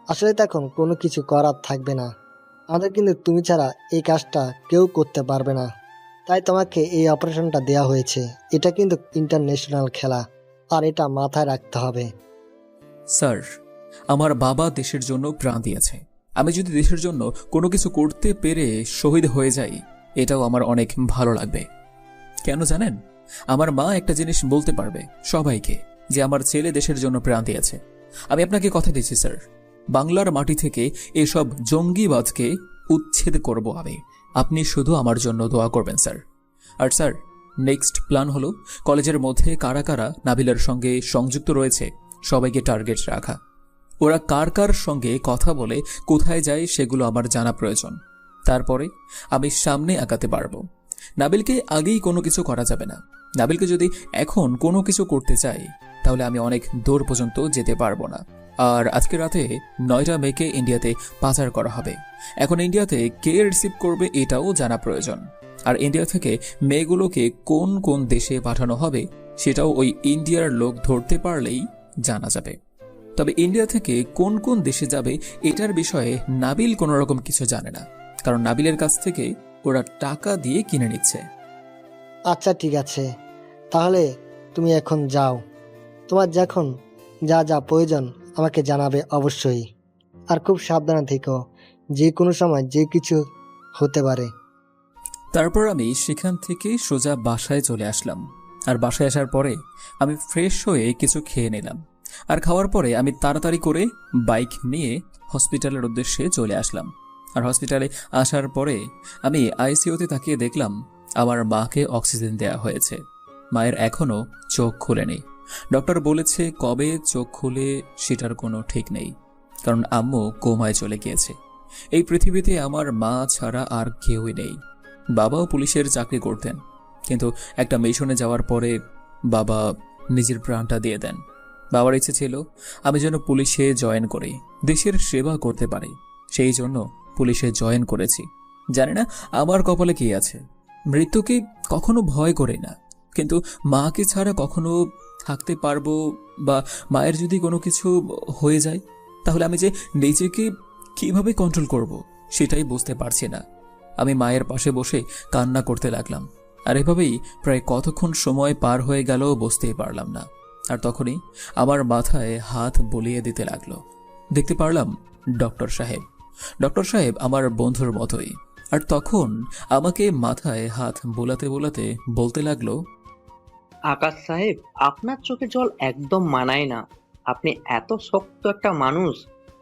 আসলে তখন কোনো কিছু করার থাকবে না আমাদের, কিন্তু তুমি ছাড়া এই কাজটা কেউ করতে পারবে না। তাই তোমাকে এই অপারেশনটা দেওয়া হয়েছে। এটা কিন্তু ইন্টারন্যাশনাল খেলা, আর এটা মাথায় রাখতে হবে। স্যার, আমার বাবা দেশের জন্য প্রাণ দিয়েছে। আমি যদি দেশের জন্য কোনো কিছু করতে পেরে শহীদ হয়ে যাই, এটাও আমার অনেক ভালো লাগবে। কেন জানেন? আমার মা একটা জিনিস বলতে পারবে সবাইকে যে আমার ছেলে দেশের জন্য প্রাণ দিয়েছে। আমি আপনাকে কথা দিচ্ছি স্যার, বাংলার মাটি থেকে এসব জঙ্গিবাদকে উচ্ছেদ করব আমি। আপনি শুধু আমার জন্য দোয়া করবেন স্যার। আর স্যার, নেক্সট প্ল্যান হলো কলেজের মধ্যে কারা কারা নাবিলের সঙ্গে সংযুক্ত রয়েছে সবাইকে টার্গেট রাখা। ওরা কার কার সঙ্গে কথা বলে কোথায় যায় সেগুলো আমার জানা প্রয়োজন। তারপরে আমি সামনে আগাতে পারবো। নাবিলকে আগেই কোনো কিছু করা যাবে না। নাবিলকে যদি এখন কোনো কিছু করতে চাই তাহলে আমি অনেক দূর পর্যন্ত যেতে পারবো না। আর আজকে রাতে 9টা মেয়েকে ইন্ডিয়াতে পাচার করা হবে। এখন ইন্ডিয়াতে কে রিসিভ করবে এটাও জানা প্রয়োজন। আর ইন্ডিয়া থেকে মেয়েগুলোকে কোন কোন দেশে পাঠানো হবে সেটাও ওই ইন্ডিয়ার লোক ধরতে পারলেই জানা যাবে। তবে ইন্ডিয়া থেকে কোন কোন দেশে যাবে এটার বিষয়ে নাবিল কোনো রকম কিছু জানে না, কারণ নাবিলের কাছ থেকে ওরা টাকা দিয়ে কিনে নিচ্ছে। আচ্ছা ঠিক আছে, তাহলে তুমি এখন যাও। তোমার যখন যা যা প্রয়োজন আমাকে জানাবে অবশ্যই। আর খুব সাবধানে থেকো, যে কোনো সময় যে কিছু হতে পারে। তারপর আমি সেখান থেকে সোজা বাসায় চলে আসলাম। আর বাসায় আসার পরে আমি ফ্রেশ হয়ে কিছু খেয়ে নিলাম। আর খাওয়ার পরে আমি তাড়াতাড়ি করে বাইক নিয়ে হসপিটালের উদ্দেশ্যে চলে আসলাম। আর হসপিটালে আসার পরে আমি আইসিইউতে তাকিয়ে দেখলাম আমার মাকে অক্সিজেন দেওয়া হয়েছে। মায়ের এখনও চোখ খুলেনি। ডক্টর বলেছে কবে চোখ খুলে সেটার কোনো ঠিক নেই, কারণ আম্মু কোমায় চলে গিয়েছে। এই পৃথিবীতে আমার মা ছাড়া আর কেউই নেই। বাবাও পুলিশের চাকরি করতেন, কিন্তু একটা মিশনে যাওয়ার পরে বাবা নিজের প্রাণটা দিয়ে দেন। বাবার ইচ্ছে ছিল আমি যেন পুলিশে জয়েন করি, দেশের সেবা করতে পারি। সেই জন্য পুলিশে জয়েন করেছি। জানি না আমার কপালে কি আছে। মৃত্যুকে কখনো ভয় করি না, কিন্তু মাকে ছাড়া কখনো থাকতে পারবো, বা মায়ের যদি কোনো কিছু হয়ে যায় তাহলে আমি যে নিজেকে কিভাবে কন্ট্রোল করব সেটাই বুঝতে পারছি না। আমি মায়ের পাশে বসে কান্না করতে লাগলাম। আর এভাবেই প্রায় কতক্ষণ সময় পার হয়ে গেল বুঝতেই পারলাম না। আর তখনই আমার মাথায় হাত বুলিয়ে দিতে লাগলো। দেখতে পারলাম ডক্টর সাহেব। ডক্টর সাহেব আমার বন্ধুর মতোই। আর তখন আমাকে মাথায় হাত বোলাতে বোলাতে বলতে লাগলো, আকাশ সাহেব, আপনার চোখে জল একদম মানায় না। আপনি এত শক্ত একটা মানুষ,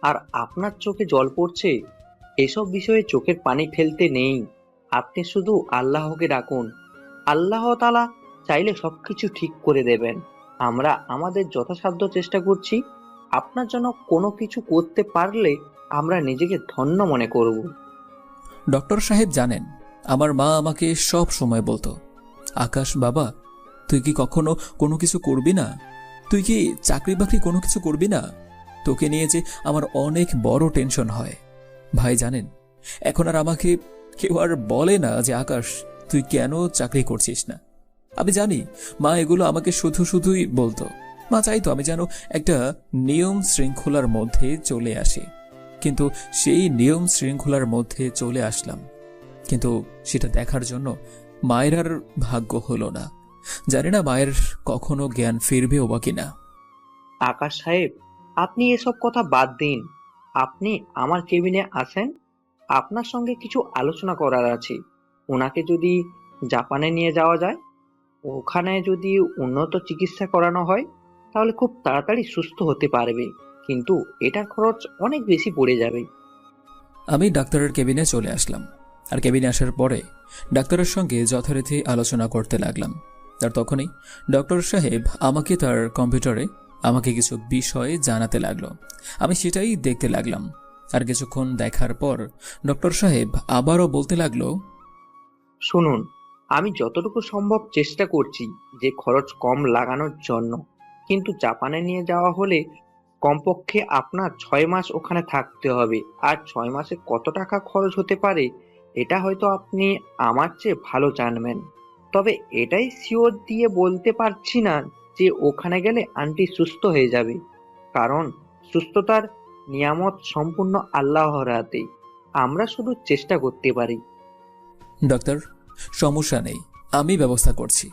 আর আপনার চোখে জল পড়ছে। এসব বিষয়ে চোখের পানি ফেলতে নেই। আপনি শুধু আল্লাহকে ডাকুন। আল্লাহ তাআলা চাইলে সবকিছু ঠিক করে দেবেন। আমরা আমাদের যথাসাধ্য চেষ্টা করছি। আপনার জন্য কোনো কিছু করতে পারলে আমরা নিজেকে ধন্য মনে করব। ডক্টর সাহেব জানেন, আমার মা আমাকে সব সময় বলতো, আকাশ বাবা, তুই কি কখনো কোনো কিছু করবি না? তুই কি চাকরি বাকরি কোনো কিছু করবি না? তোকে নিয়ে যে আমার অনেক বড় টেনশন হয়। ভাই জানেন, এখন আর আমাকে কেউ আর বলে না যে আকাশ তুই কেন চাকরি করছিস না। আমি জানি মা এগুলো আমাকে শুধু শুধুই বলতো। মা চাইতো আমি যেন একটা নিয়ম শৃঙ্খলার মধ্যে চলে আসি, কিন্তু সেই নিয়ম শৃঙ্খলার মধ্যে চলে আসলাম, কিন্তু সেটা দেখার জন্য মায়ের আর ভাগ্য হলো না। জানি না মায়ের কখনো জ্ঞান ফিরবেও বা কিনা। আকাশ সাহেব, আপনি এসব কথা বাদ দিন। আপনি আমার কেবিনে আসেন, আপনার সঙ্গে কিছু আলোচনা করার আছে। ওনাকে যদি জাপানে নিয়ে যাওয়া যায়, ওখানে যদি উন্নত চিকিৎসা করানো হয়, তাহলে খুব তাড়াতাড়ি সুস্থ হতে পারবে, কিন্তু এটার খরচ অনেক বেশি পড়ে যাবে। আমি ডাক্তারের কেবিনে চলে আসলাম, আর কেবিনে আসার পরে ডাক্তারের সঙ্গে যথারীতি আলোচনা করতে লাগলাম। আর তখনই ডক্টর সাহেব আমাকে তার কম্পিউটারে আমাকে কিছু বিষয় জানাতে লাগলো। আমি সেটাই দেখতে লাগলাম। আর কিছুক্ষণ দেখার পর ডক্টর সাহেব আবারও বলতে লাগলো, শুনুন, আমি যতটুকু সম্ভব চেষ্টা করছি যে খরচ কম লাগানোর জন্য, কিন্তু জাপানে নিয়ে যাওয়া হলে কমপক্ষে আপনার 6 মাস ওখানে থাকতে হবে। আর 6 মাসে কত টাকা খরচ হতে পারে এটা হয়তো আপনি আমার চেয়ে ভালো জানবেন। তবে এটাই শিওর দিয়ে বলতে পারছি না যে ওখানে গেলে আন্টি সুস্থ হয়ে যাবে, কারণ সুস্থতার নিয়ামত সম্পূর্ণ আল্লাহর হাতে। আমরা শুধু চেষ্টা করতে পারি। ডক্টর, সমস্যা নেই, আমি ব্যবস্থা করছি।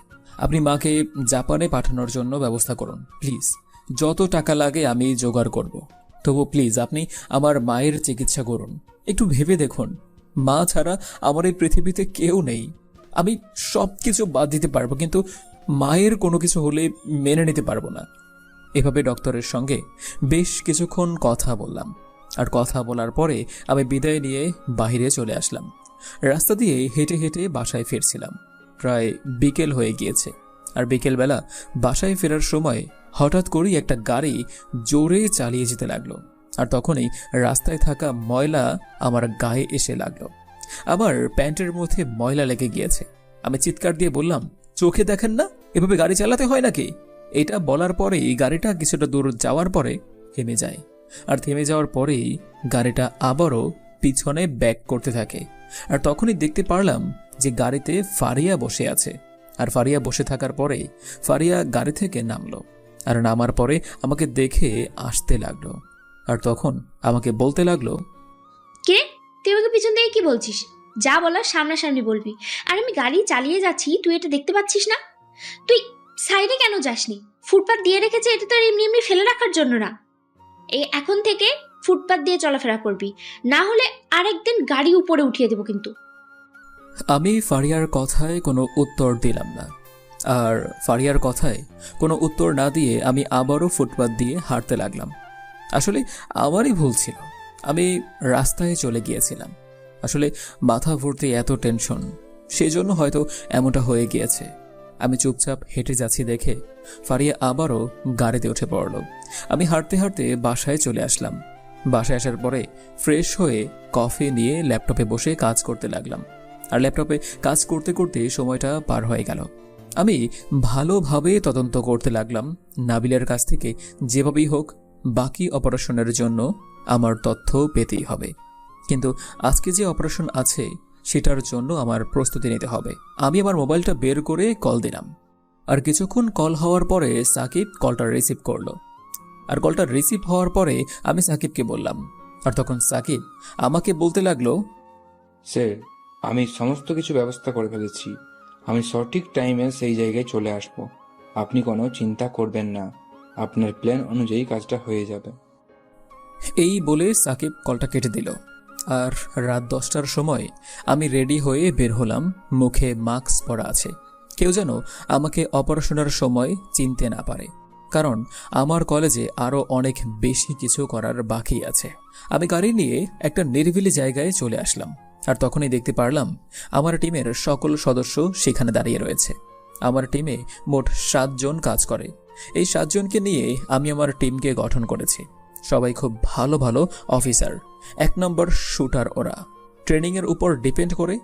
আপনি মাকে জাপানে পাঠানোর জন্য ব্যবস্থা করুন প্লিজ। যত টাকা লাগে আমি জোগাড় করব। তবু প্লিজ আপনি আমার মায়ের চিকিৎসা করুন। একটু ভেবে দেখুন, মা ছাড়া আমার এই পৃথিবীতে কেউ নেই। আমি সব কিছু বাদ দিতে পারবো, কিন্তু মায়ের কোনো কিছু হলে মেনে নিতে পারবো না। এভাবে ডক্টরের সঙ্গে বেশ কিছুক্ষণ কথা বললাম। আর কথা বলার পরে আমি বিদায় নিয়ে বাইরে চলে আসলাম। রাস্তা দিয়ে হেঁটে হেঁটে বাসায় ফিরছিলাম। প্রায় বিকেল হয়ে গিয়েছে। আর বিকেলবেলা বাসায় ফেরার সময় হঠাৎ করেই একটা গাড়ি জোরে চালিয়ে যেতে লাগলো। আর তখনই রাস্তায় থাকা ময়লা আমার গায়ে এসে লাগলো। আমার প্যান্টের মধ্যে ময়লা লেগে গিয়েছে। আমি চিৎকার দিয়ে বললাম, চোখে দেখেন না এভাবে গাড়ি চালাতে হয় নাকি? এটা বলার পরেই গাড়িটা কিছুটা দূর যাওয়ার পরে থেমে যায়। আর থেমে যাওয়ার পরেই গাড়িটা আবারও পিছনে ব্যাক করতে থাকে। আর তখনই দেখতে পারলাম যে গাড়িতে ফারিয়া বসে আছে। আর ফারিয়া বসে থাকার পরে ফারিয়া গাড়ি থেকে নামলো। আর নামার পরে আমাকে দেখে আসতে লাগলো। আর তখন আমাকে বলতে লাগলো, কে? তুই আমাকে পিছন থেকে কি বলছিস? যা বলার সামনাসামনি বলবি। আর আমি গাড়ি চালিয়ে যাচ্ছি, তুই এটা দেখতে পাচ্ছিস না? তুই সাইডে কেন যাসনি? ফুটপাত দিয়ে রেখেছে, এটা তো আর এমনি এমনি ফেলে রাখার জন্য না। এই এখন থেকে ফুটপাত দিয়ে চলাফেরা করবি, না হলে আরেকদিন গাড়ি উপরে উঠিয়ে দেবো কিন্তু। আমি ফারিয়ার কথায় কোনো উত্তর দিলাম না। আর ফারিয়ার কথায় কোনো উত্তর না দিয়ে আমি আবারও ফুটপাত দিয়ে হাঁটতে লাগলাম। আসলে আমারই ভুল ছিল, আমি রাস্তায় চলে গিয়েছিলাম। আসলে মাথা ভর্তি এত টেনশন, সেই জন্য হয়তো এমনটা হয়ে গিয়েছে। আমি চুপচাপ হেঁটে যাচ্ছি দেখে ফারিয়া আবারও গাড়িতে উঠে পড়ল। আমি হাঁটতে হাঁটতে বাসায় চলে আসলাম। বাসায় আসার পরে ফ্রেশ হয়ে কফি নিয়ে ল্যাপটপে বসে কাজ করতে লাগলাম। আর ল্যাপটপে কাজ করতে করতে সময়টা পার হয়ে গেল। আমি ভালোভাবে তদন্ত করতে লাগলাম নাবিলের কাছ থেকে যেভাবেই হোক বাকি অপারেশনের জন্য আমার তথ্য পেতেই হবে। কিন্তু আজকে যে অপারেশন আছে সেটার জন্য আমার প্রস্তুতি নিতে হবে। আমি আমার মোবাইলটা বের করে কল দিলাম। আর কিছুক্ষণ কল হওয়ার পরে সাকিব কলটা রিসিভ করলো। আর কলটা রিসিভ হওয়ার পরে আমি সাকিবকে বললাম। আর তখন সাকিব আমাকে বলতে লাগলো, স্যার, আমি সমস্ত কিছু ব্যবস্থা করে ফেলেছি। আমি সঠিক টাইমে সেই জায়গায় চলে আসব। আপনি কোনো চিন্তা করবেন না, আপনার প্ল্যান অনুযায়ী কাজটা হয়ে যাবে। এই বলে সাকিব কলটা কেটে দিল। আর রাত 10টার সময় আমি রেডি হয়ে বের হলাম। মুখে মাস্ক পরা আছে, কেউ যেন আমাকে অপারেশনের সময় চিনতে না পারে, কারণ আমার কলেজে আরও অনেক বেশি কিছু করার বাকি আছে। আমি গাড়ি নিয়ে একটা নিরিবিলি জায়গায় চলে আসলাম। আর তখনই দেখতে পারলাম আমার টিমের সকল সদস্য সেখানে দাঁড়িয়ে রয়েছে। আমার টিমে মোট 7 জন কাজ করে। এই 7 জনকে নিয়ে আমি আমার টিমকে গঠন করেছি। সবাই খুব ভালো ভালো অফিসার, 1 নম্বর শুটার। ওরা ট্রেনিংয়ের উপর ডিপেন্ড করে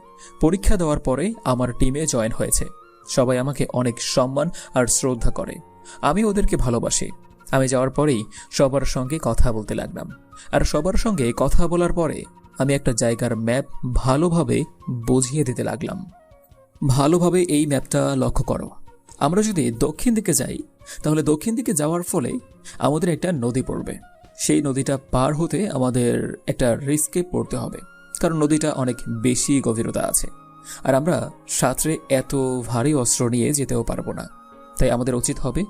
পরীক্ষা দেওয়ার পরে আমার টিমে জয়েন হয়েছে। সবাই আমাকে অনেক সম্মান আর শ্রদ্ধা করে। আমি ওদেরকে ভালোবাসি। আমি যাওয়ার পরেই সবার সঙ্গে কথা বলতে লাগলাম। আর সবার সঙ্গে কথা বলার পরে আমি একটা জায়গার ম্যাপ ভালোভাবে বুঝিয়ে দিতে লাগলাম। ভালোভাবে এই ম্যাপটা লক্ষ্য করো। আমরা যদি দক্ষিণ দিকে যাই তাহলে দক্ষিণ দিকে যাওয়ার ফলে আমাদের একটা নদী পড়বে। সেই নদীটা পার হতে আমাদের একটা রিস্কে পড়তে হবে, কারণ নদীটা অনেক বেশি গভীরতা আছে। আর আমরা সাঁতরে এত ভারী অস্ত্র নিয়ে যেতেও পারবো না। তাই আমাদের উচিত হবে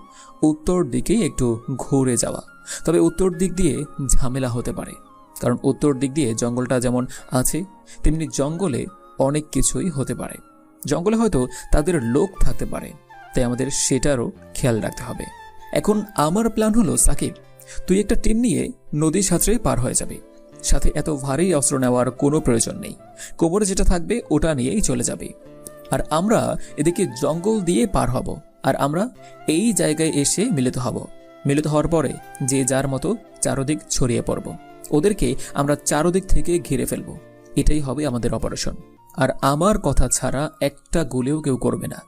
উত্তর দিকেই একটু ঘুরে যাওয়া। তবে উত্তর দিক দিয়ে ঝামেলা হতে পারে, কারণ উত্তর দিক দিয়ে জঙ্গলটা যেমন আছে তেমনি জঙ্গলে অনেক কিছুই হতে পারে। জঙ্গলে হয়তো তাদের লোক থাকতে পারে, তাই আমাদের সেটারও খেয়াল রাখতে হবে। এখন আমার প্ল্যান হলো, সাকিব তুই একটা টিম নিয়ে নদী সাঁতরে পার হয়ে যাবি। সাথে এত ভারী অস্ত্র নেওয়ার কোনো প্রয়োজন নেই। কোমরে যেটা থাকবে ওটা নিয়েই চলে যাবে। আর আমরা এদিকে জঙ্গল দিয়ে পার হব। আর আমরা এই জায়গায় এসে মিলিত হব। মিলিত হওয়ার পরে যে যার মতো চারদিক ছড়িয়ে পড়ব। ওদেরকে আমরা চারদিক থেকে ঘিরে ফেলব। এটাই হবে আমাদের অপারেশন। আর আমার কথা ছাড়া একটা গুলিও কেউ করবে না।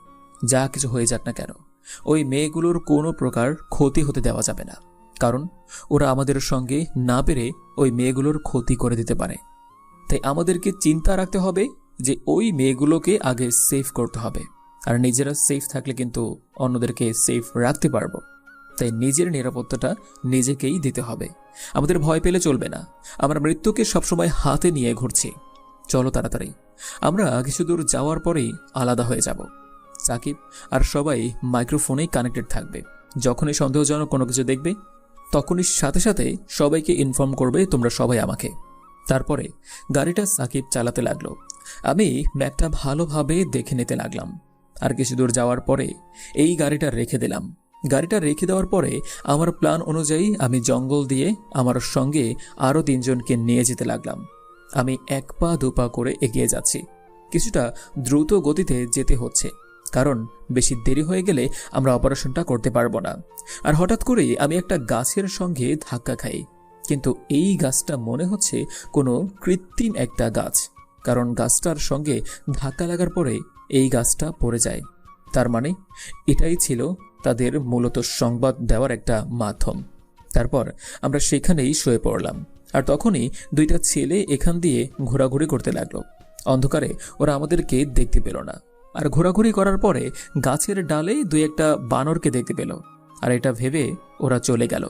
যা কিছু হয়ে যাক না কেন, ওই মেয়েগুলোর কোনো প্রকার ক্ষতি হতে দেওয়া যাবে না, কারণ ওরা আমাদের সঙ্গে না পেরে ওই মেয়েগুলোর ক্ষতি করে দিতে পারে। তাই আমাদেরকে চিন্তা রাখতে হবে যে ওই মেয়েগুলোকে আগে সেফ করতে হবে। আর নিজেরা সেফ থাকলে কিন্তু অন্যদেরকে সেফ রাখতে পারবো। তাই নিজের নিরাপত্তাটা নিজেকেই দিতে হবে। আমাদের ভয় পেলে চলবে না। আমরা মৃত্যুকে সবসময় হাতে নিয়ে ঘুরছি। চলো তাড়াতাড়ি, আমরা কিছু দূর যাওয়ার পরেই আলাদা হয়ে যাব। সাকিব আর সবাই মাইক্রোফোনেই কানেক্টেড থাকবে। যখনই সন্দেহজনক কোনো কিছু দেখবে তখনই সাথে সাথে সবাইকে ইনফর্ম করবে তোমরা সবাই আমাকে। তারপরে গাড়িটা সাকিব চালাতে লাগলো। আমি ম্যাপটা ভালোভাবে দেখে নিতে লাগলাম। আর কিছু দূর যাওয়ার পরে এই গাড়িটা রেখে দিলাম। গাড়িটা রেখে দেওয়ার পরে আমার প্ল্যান অনুযায়ী আমি জঙ্গল দিয়ে আমার সঙ্গে আরও 3 জনকে নিয়ে যেতে লাগলাম। আমি 1 পা 2 পা করে এগিয়ে যাচ্ছি। কিছুটা দ্রুত গতিতে যেতে হচ্ছে, কারণ বেশি দেরি হয়ে গেলে আমরা অপারেশনটা করতে পারবো না। আর হঠাৎ করেই আমি একটা গাছের সঙ্গে ধাক্কা খাই। কিন্তু এই গাছটা মনে হচ্ছে কোনো কৃত্রিম একটা গাছ, কারণ গাছটার সঙ্গে ধাক্কা লাগার পরে এই গাছটা পড়ে যায়। তার মানে এটাই ছিল তাদের মূলত সংবাদ দেওয়ার একটা মাধ্যম। তারপর আমরা সেখানেই শুয়ে পড়লাম। আর তখনই 2টা ছেলে এখান দিয়ে ঘোরাঘুরি করতে লাগলো। অন্ধকারে ওরা আমাদেরকে দেখতে পেল না। আর ঘোরাঘুরি করার পরে গাছের ডালে 2-1টা বানরকে দেখতে পেল। আর এটা ভেবে ওরা চলে গেল।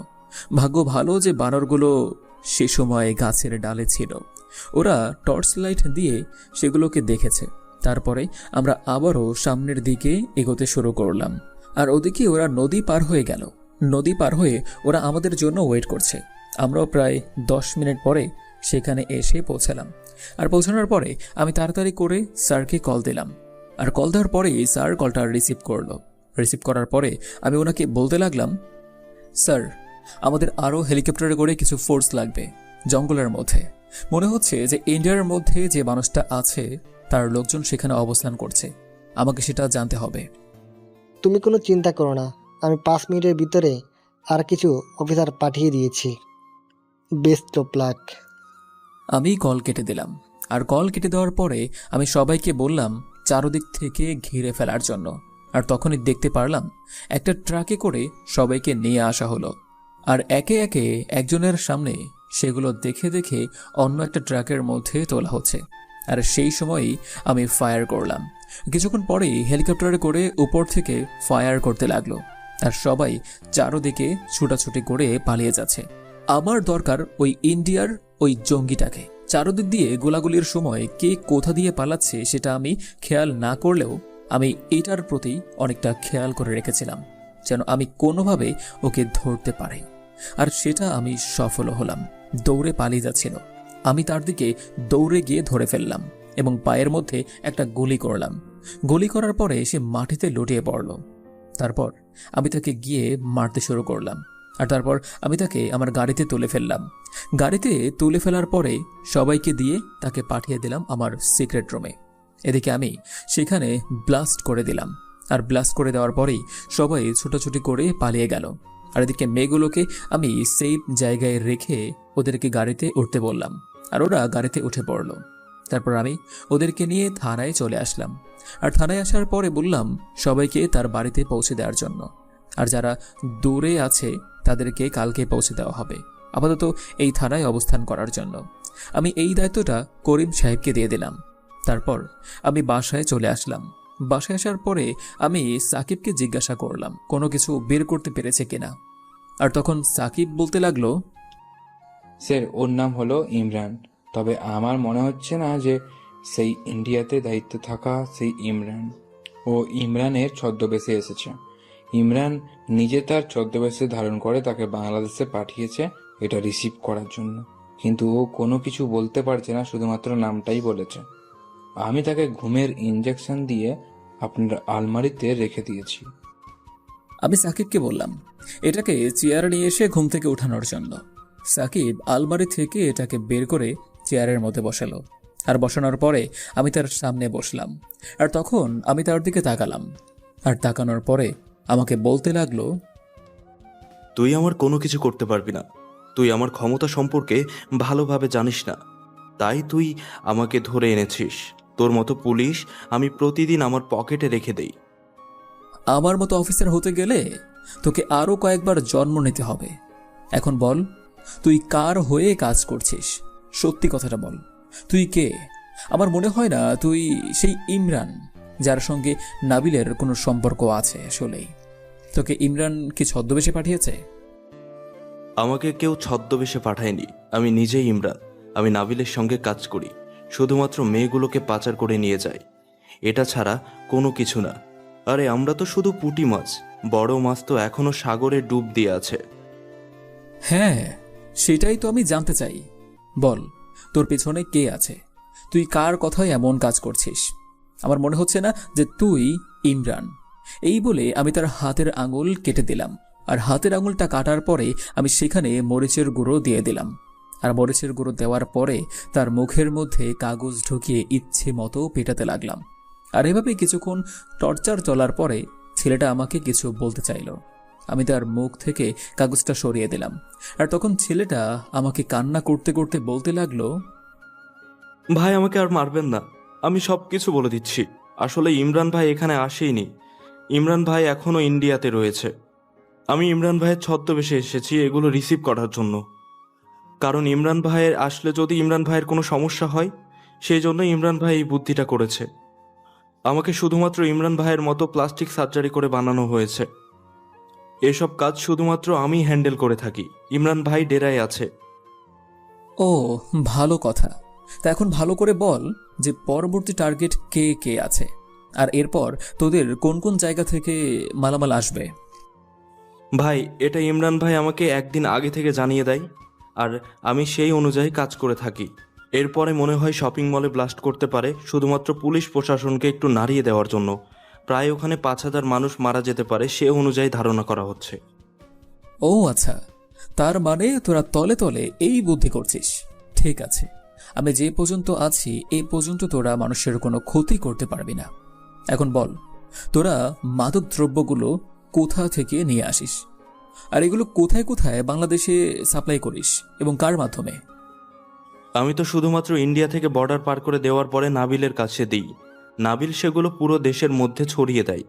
ভাগ্য ভালো যে বানরগুলো সে সময় গাছের ডালে ছিল। ওরা টর্চ লাইট দিয়ে সেগুলোকে দেখেছে। তারপরে আমরা আবারও সামনের দিকে এগোতে শুরু করলাম। আর ওদিকে ওরা নদী পার হয়ে গেল। নদী পার হয়ে ওরা আমাদের জন্য ওয়েট করছে। আমরাও প্রায় 10 মিনিট পরে সেখানে এসে পৌঁছালাম। আর পৌঁছানোর পরে আমি তাড়াতাড়ি করে স্যারকে কল দিলাম। আর কল দেওয়ার পরেই স্যার কলটা রিসিভ করলো। রিসিভ করার পরে আমি ওনাকে বলতে লাগলাম, স্যার আমাদের আরও হেলিকপ্টারে করে কিছু ফোর্স লাগবে জঙ্গলের মধ্যে। মনে হচ্ছে যে ইন্ডিয়ার মধ্যে যে মানুষটা আছে তার লোকজন সেখানে অবস্থান করছে। আমাকে সেটা জানতে হবে। তুমি কোনো চিন্তা করো না, আমি 5 মিনিটের ভিতরে আর কিছু অফিসার পাঠিয়ে দিয়েছি। Best of luck. আমি কল কেটে দিলাম। আর কল কেটে দেওয়ার পরে আমি সবাইকে বললাম চারদিক থেকে ঘিরে ফেলার জন্য। আর তখনই দেখতে পারলাম একটা ট্রাকে করে সবাইকে নিয়ে আসা হলো। আর একে একে একজনের সামনে সেগুলো দেখে দেখে অন্য একটা ট্রাকের মধ্যে তোলা হচ্ছে। আর সেই সময়ই আমি ফায়ার করলাম। কিছুক্ষণ পরেই হেলিকপ্টারে করে উপর থেকে ফায়ার করতে লাগলো। আর সবাই চারদিকে ছুটাছুটি করে পালিয়ে যাচ্ছে। আমার দরকার ওই ইন্ডিয়ার ওই জঙ্গিটাকে। চারদিক দিয়ে গোলাগুলির সময় কে কোথা দিয়ে পালাচ্ছে সেটা আমি খেয়াল না করলেও আমি এটার প্রতি অনেকটা খেয়াল করে রেখেছিলাম, যেন আমি কোনোভাবে ওকে ধরতে পারি। আর সেটা আমি সফল হলাম। দৌড়ে পালিয়ে যাচ্ছিল। আমি তার দিকে দৌড়ে গিয়ে ধরে ফেললাম এবং পায়ের মধ্যে একটা গুলি করলাম। গুলি করার পরে সে মাটিতে লুটিয়ে পড়ল। তারপর আমি তাকে গিয়ে মারতে শুরু করলাম। আর তারপর আমি তাকে আমার গাড়িতে তুলে ফেললাম। গাড়িতে তুলে ফেলার পরে সবাইকে দিয়ে তাকে পাঠিয়ে দিলাম আমার সিক্রেট রুমে। এদিকে আমি সেখানে ব্লাস্ট করে দিলাম। আর ব্লাস্ট করে দেওয়ার পরেই সবাই ছোটাছুটি করে পালিয়ে গেল। আর এদিকে মেয়েগুলোকে আমি সেফ জায়গায় রেখে ওদেরকে গাড়িতে উঠতে বললাম, আর ওরা গাড়িতে উঠে পড়ল। তারপর আমি ওদেরকে নিয়ে থানায় চলে আসলাম। আর থানায় আসার পরে বললাম সবাইকে তার বাড়িতে পৌঁছে দেওয়ার জন্য, আর যারা দূরে আছে তাদেরকে কালকে পৌঁছে দেওয়া হবে, আপাতত এই থানায় অবস্থান করার জন্য। আমি এই দায়িত্বটা করিম সাহেবকে দিয়ে দিলাম। তারপর আমি বাসায় চলে আসলাম। বাসায় আসার পরে আমি সাকিবকে জিজ্ঞাসা করলাম কোনো কিছু বের করতে পেরেছে কিনা। আর তখন সাকিব বলতে লাগলো, স্যার, ওর নাম হলো ইমরান, তবে আমার মনে হচ্ছে না যে সেই ইন্ডিয়াতে দায়িত্ব থাকা সেই ইমরান। ও ইমরানের ছদ্মবেশে এসেছে। ইমরান নিজে তার ছদ্মবেশে ধারণ করে তাকে বাংলাদেশে পাঠিয়েছে এটা রিসিভ করার জন্য, কিন্তু ও কোনো কিছু বলতে পারছে না, শুধুমাত্র নামটাই বলেছে। আমি তাকে ঘুমের ইঞ্জেকশন দিয়ে আপনার আলমারিতে রেখে দিয়েছি। আমি সাকিবকে বললাম এটাকে চেয়ারে নিয়ে এসে ঘুম থেকে উঠানোর জন্য। সাকিব আলমারি থেকে এটাকে বের করে চেয়ারের মধ্যে বসালো। আর বসানোর পরে আমি তার সামনে বসলাম। আর তখন আমি তার দিকে তাকালাম। আর তাকানোর পরে আমাকে বলতে লাগলো, তুই আমার কোনো কিছু করতে পারবি না। তুই আমার ক্ষমতা সম্পর্কে ভালোভাবে জানিস না, তাই তুই আমাকে ধরে এনেছিস। তোর মতো পুলিশ আমি প্রতিদিন আমার পকেটে রেখে দেই। আমার মতো অফিসার হতে গেলে তোকে আরো কয়েকবার জন্ম নিতে হবে। এখন বল, তুই কার হয়ে কাজ করছিস? সত্যি কথাটা বল, তুই কে? আমার মনে হয় না তুই সেই ইমরান যার সঙ্গে নাবিলের কোনো সম্পর্ক আছে। আসলেই তোকে ইমরান কি ছদ্মবেশে পাঠিয়েছে? আমাকে কেউ ছদ্মবেশে পাঠায়নি, আমি নিজেই ইমরান। আমি নাবিলের সঙ্গে কাজ করি, শুধুমাত্র মেয়েগুলোকে পাচার করে নিয়ে যাই। এটা ছাড়া কোনো কিছু না। আরে আমরা তো শুধু পুঁটি মাছ, বড় মাছ তো এখনো সাগরে ডুব দিয়ে আছে। হ্যাঁ, সেটাই তো আমি জানতে চাই। বল, তোর পেছনে কে আছে? তুই কার কথায় এমন কাজ করছিস? আমার মনে হচ্ছে না যে তুই ইমরান। এই বলে আমি তার হাতের আঙুল কেটে দিলাম। আর হাতের আঙুলটা কাটার পরে আমি সেখানে মরিচের গুঁড়ো দিয়ে দিলাম। আর মরিচের গুঁড়ো দেওয়ার পরে তার মুখের মধ্যে কাগজ ঢুকিয়ে ইচ্ছে মতো পেটাতে লাগলাম। আর এভাবে কিছুক্ষণ টর্চার চলার পরে ছেলেটা আমাকে কিছু বলতে চাইল। আমি তার মুখ থেকে কাগজটা সরিয়ে দিলাম। আর তখন ছেলেটা আমাকে কান্না করতে করতে বলতে লাগলো, ভাই আমাকে আর মারবেন না, আমি সব কিছু বলে দিচ্ছি। আসলে ইমরান ভাই এখানে আসেইনি, ইমরান ভাই এখনো ইন্ডিয়াতে রয়েছে। আমি ইমরান ভাইয়ের ছদ্মবেশে এসেছি এগুলো রিসিভ করার জন্য। কারণ ইমরান ভাইয়ের আসলে যদি ইমরান ভাইয়ের কোনো সমস্যা হয়, সেই জন্য ইমরান ভাই এই বুদ্ধিটা করেছে। আমাকে শুধুমাত্র ইমরান ভাইয়ের মতো প্লাস্টিক সার্জারি করে বানানো হয়েছে। এসব কাজ শুধুমাত্র আমি হ্যান্ডেল করে থাকি। ইমরান ভাই ডেরায় আছে। ও, ভালো কথা। তা এখন ভালো করে বল যে পরবর্তী টার্গেট কে কে আছে, আর এরপর তোদের কোন কোন জায়গা থেকে মালামাল আসবে। ভাই, এটা ইমরান ভাই আমাকে একদিন আগে থেকে জানিয়ে দেয়, আর আমি সেই অনুযায়ী কাজ করে থাকি। এরপরে মনে হয় শপিং মলে ব্লাস্ট করতে পারে, শুধুমাত্র পুলিশ প্রশাসনকে একটু নাড়িয়ে দেওয়ার জন্য। প্রায় ওখানে 5,000 মানুষ মারা যেতে পারে, সে অনুযায়ী ধারণা করা হচ্ছে। ও আচ্ছা, তার মানে তোরা তলে তলে এই বুদ্ধি করছিস। ঠিক আছে, আমি যে পর্যন্ত আছি এই পর্যন্ত তোরা মানুষের কোনো ক্ষতি করতে পারবি না। এখন বল, তোরা মাদক দ্রব্যগুলো কোথা থেকে নিয়ে আসিস, আর এগুলো কোথায় কোথায় বাংলাদেশে সাপ্লাই করিস এবং কার মাধ্যমে? আমি তো শুধুমাত্র ইন্ডিয়া থেকে বর্ডার পার করে দেওয়ার পরে নাবিলের কাছে দিই। নাবিল সেগুলো পুরো দেশের মধ্যে ছড়িয়ে দেয়।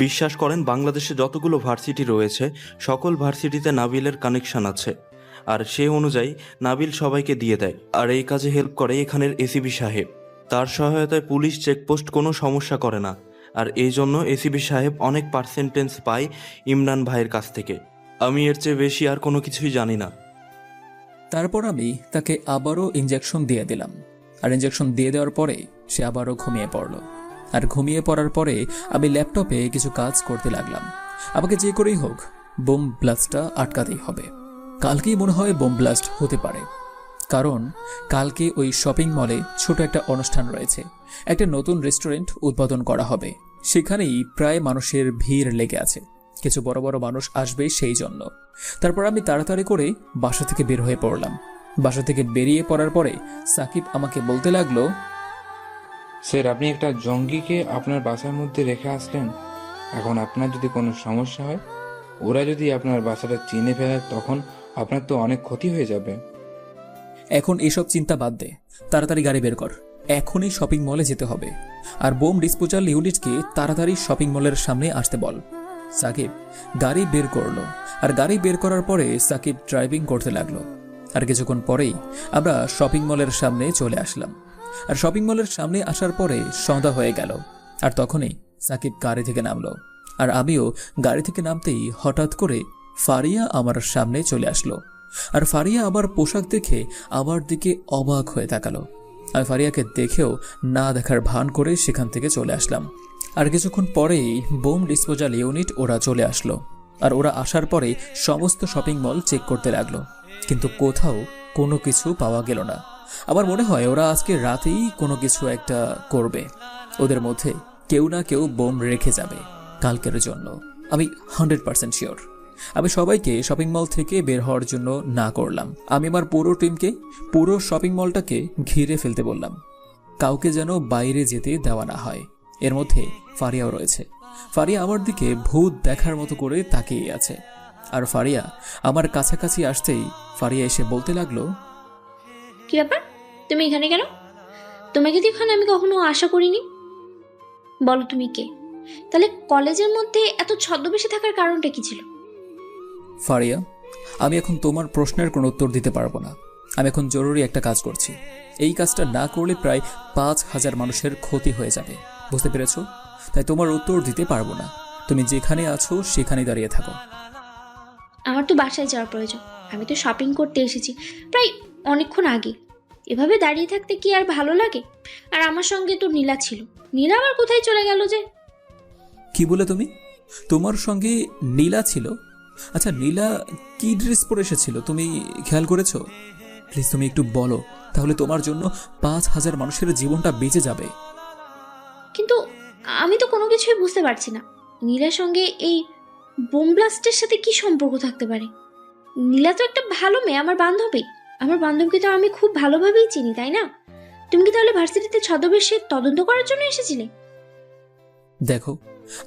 বিশ্বাস করেন, বাংলাদেশে যতগুলো ভার্সিটি রয়েছে সকল ভার্সিটিতে নাবিলের কানেকশন আছে, আর সে অনুযায়ী নাবিল সবাইকে দিয়ে দেয়। আর এই কাজে হেল্প করে এখানের এসিবি সাহেব। তার সহায়তায় পুলিশ চেকপোস্ট কোনো সমস্যা করে না, আর এই জন্য এসিবি সাহেব অনেক পার্সেন্টেজ পায় ইমরান ভাইয়ের কাছ থেকে। আমি এর চেয়ে বেশি আর কোনো কিছুই জানি না। তারপর আমি তাকে আবারও ইঞ্জেকশন দিয়ে দিলাম। আর ইঞ্জেকশন দিয়ে দেওয়ার পরে সে আবারও ঘুমিয়ে পড়ল। আর ঘুমিয়ে পড়ার পরে আমি ল্যাপটপে কিছু কাজ করতে লাগলাম। আমাকে যে করেই হোক বোম ব্লাস্টটা আটকাতেই হবে। কালকেই মনে হয় বোম ব্লাস্ট হতে পারে, কারণ কালকে ওই শপিং মলে ছোট একটা অনুষ্ঠান রয়েছে। একটা নতুন রেস্টুরেন্ট উদ্বোধন করা হবে, সেখানেই প্রায় মানুষের ভিড় লেগে আছে। কিছু বড় বড় মানুষ আসবে সেই জন্য। তারপর আমি তাড়াতাড়ি করে বাসা থেকে বের হয়ে পড়লাম। বাসা থেকে বেরিয়ে পড়ার পরে সাকিব আমাকে বলতে লাগলো, স্যার, আপনি একটা জঙ্গিকে আপনার বাসার মধ্যে রেখে আসলেন। এখন আপনার যদি কোনো সমস্যা হয়, ওরা যদি আপনার বাসাটা চিনে ফেলে, তখন আপনার তো অনেক ক্ষতি হয়ে যাবে। এখন এসব চিন্তা বাদ দে, তাড়াতাড়ি গাড়ি বের কর, এখনই শপিং মলে যেতে হবে। আর বোম ডিসপোজাল ইউনিটকে তাড়াতাড়ি শপিং মলের সামনে আসতে বল। সাকিব গাড়ি বের করলো, আর গাড়ি বের করার পরে সাকিব ড্রাইভিং করতে লাগলো। আর কিছুক্ষণ পরেই আমরা শপিং মলের সামনে চলে আসলাম। আর শপিং মলের সামনে আসার পরে সন্ধ্যা হয়ে গেল। আর তখনই সাকিব গাড়ি থেকে নামলো, আর আমিও গাড়ি থেকে নামতেই হঠাৎ করে ফারিয়া আমার সামনে চলে আসলো। আর ফারিয়া আমার পোশাক দেখে আমার দিকে অবাক হয়ে তাকালো। আমি ফারিয়াকে দেখেও না দেখার ভান করে সেখান থেকে চলে আসলাম। আর কিছুক্ষণ পরেই বোম ডিসপোজাল ইউনিট ওরা চলে আসলো। আর ওরা আসার পরে সমস্ত শপিং মল চেক করতে লাগলো, কিন্তু কোথাও কোনো কিছু পাওয়া গেল না। আমার মনে হয় ওরা আজকে রাতেই কোনো কিছু একটা করবে। ওদের মধ্যে কেউ না কেউ বোম রেখে যাবে কালকের জন্য, আমি 100% শিওর। আমি সবাইকে শপিং মল থেকে বের হওয়ার জন্য না করলাম। আমি আমার পুরো টিমকে পুরো শপিং মলটাকে ঘিরে ফেলতে বললাম, কাউকে যেন বাইরে যেতে দেওয়া না হয়। এর মধ্যে ফারিয়াও রয়েছে। ফারিয়া আমার দিকে ভূত দেখার মতো করে তাকিয়ে আছে। আর ফারিয়া আমার কাছাকাছি আসতেই ফারিয়া এসে বলতে লাগলো, কি ব্যাপার, তুমি এখানে কেন? তোমাকে তো এখানে আমি কখনো আশা করিনি। বলো তুমি কে? তাহলে কলেজের মধ্যে এত ছদ্মবেশে থাকার কারণটা কি ছিল? ফারিয়া, আমি এখন তোমার প্রশ্নের কোনো উত্তর দিতে পারবো না। আমি এখন জরুরি একটা কাজ করছি। এই কাজটা না করলে প্রায় 5,000 মানুষের ক্ষতি হয়ে যাবে, বুঝতে পেরেছো? তাই তোমার উত্তর দিতে পারবো না। তুমি যেখানে আছো সেখানে দাঁড়িয়ে থাকো। আমার তো বাসায় যাওয়ার প্রয়োজন। আমি তো শপিং করতে এসেছি প্রায় অনেকক্ষণ আগে। এভাবে দাঁড়িয়ে থাকতে কি আর ভালো লাগে? আর আমার সঙ্গে তো নীলা ছিল। নীলা আবার কোথায় চলে গেল যে? কি বলে তুমি? তোমার সঙ্গে নীলা ছিল? আচ্ছা, নীলা কি ড্রেস পরে এসেছিল তুমি খেয়াল করেছো? প্লিজ তুমি একটু বলো, তাহলে তোমার জন্য 5,000 মানুষের জীবনটা বেঁচে যাবে। কিন্তু আমি তো কোনো কিছুই বুঝতে পারছি না। নীলার সঙ্গে এই বোম ব্লাস্টের সাথে কি সম্পর্ক থাকতে পারে? নীলা তো একটা ভালো মেয়ে, আমার বান্ধবী। আমার বান্ধবীকে তো আমি খুব ভালোভাবেই চিনি, তাই না? তুমি কি তাহলে ভার্সিটিতে ছদ্মবেশে তদন্ত করার জন্য এসেছিলে? দেখো,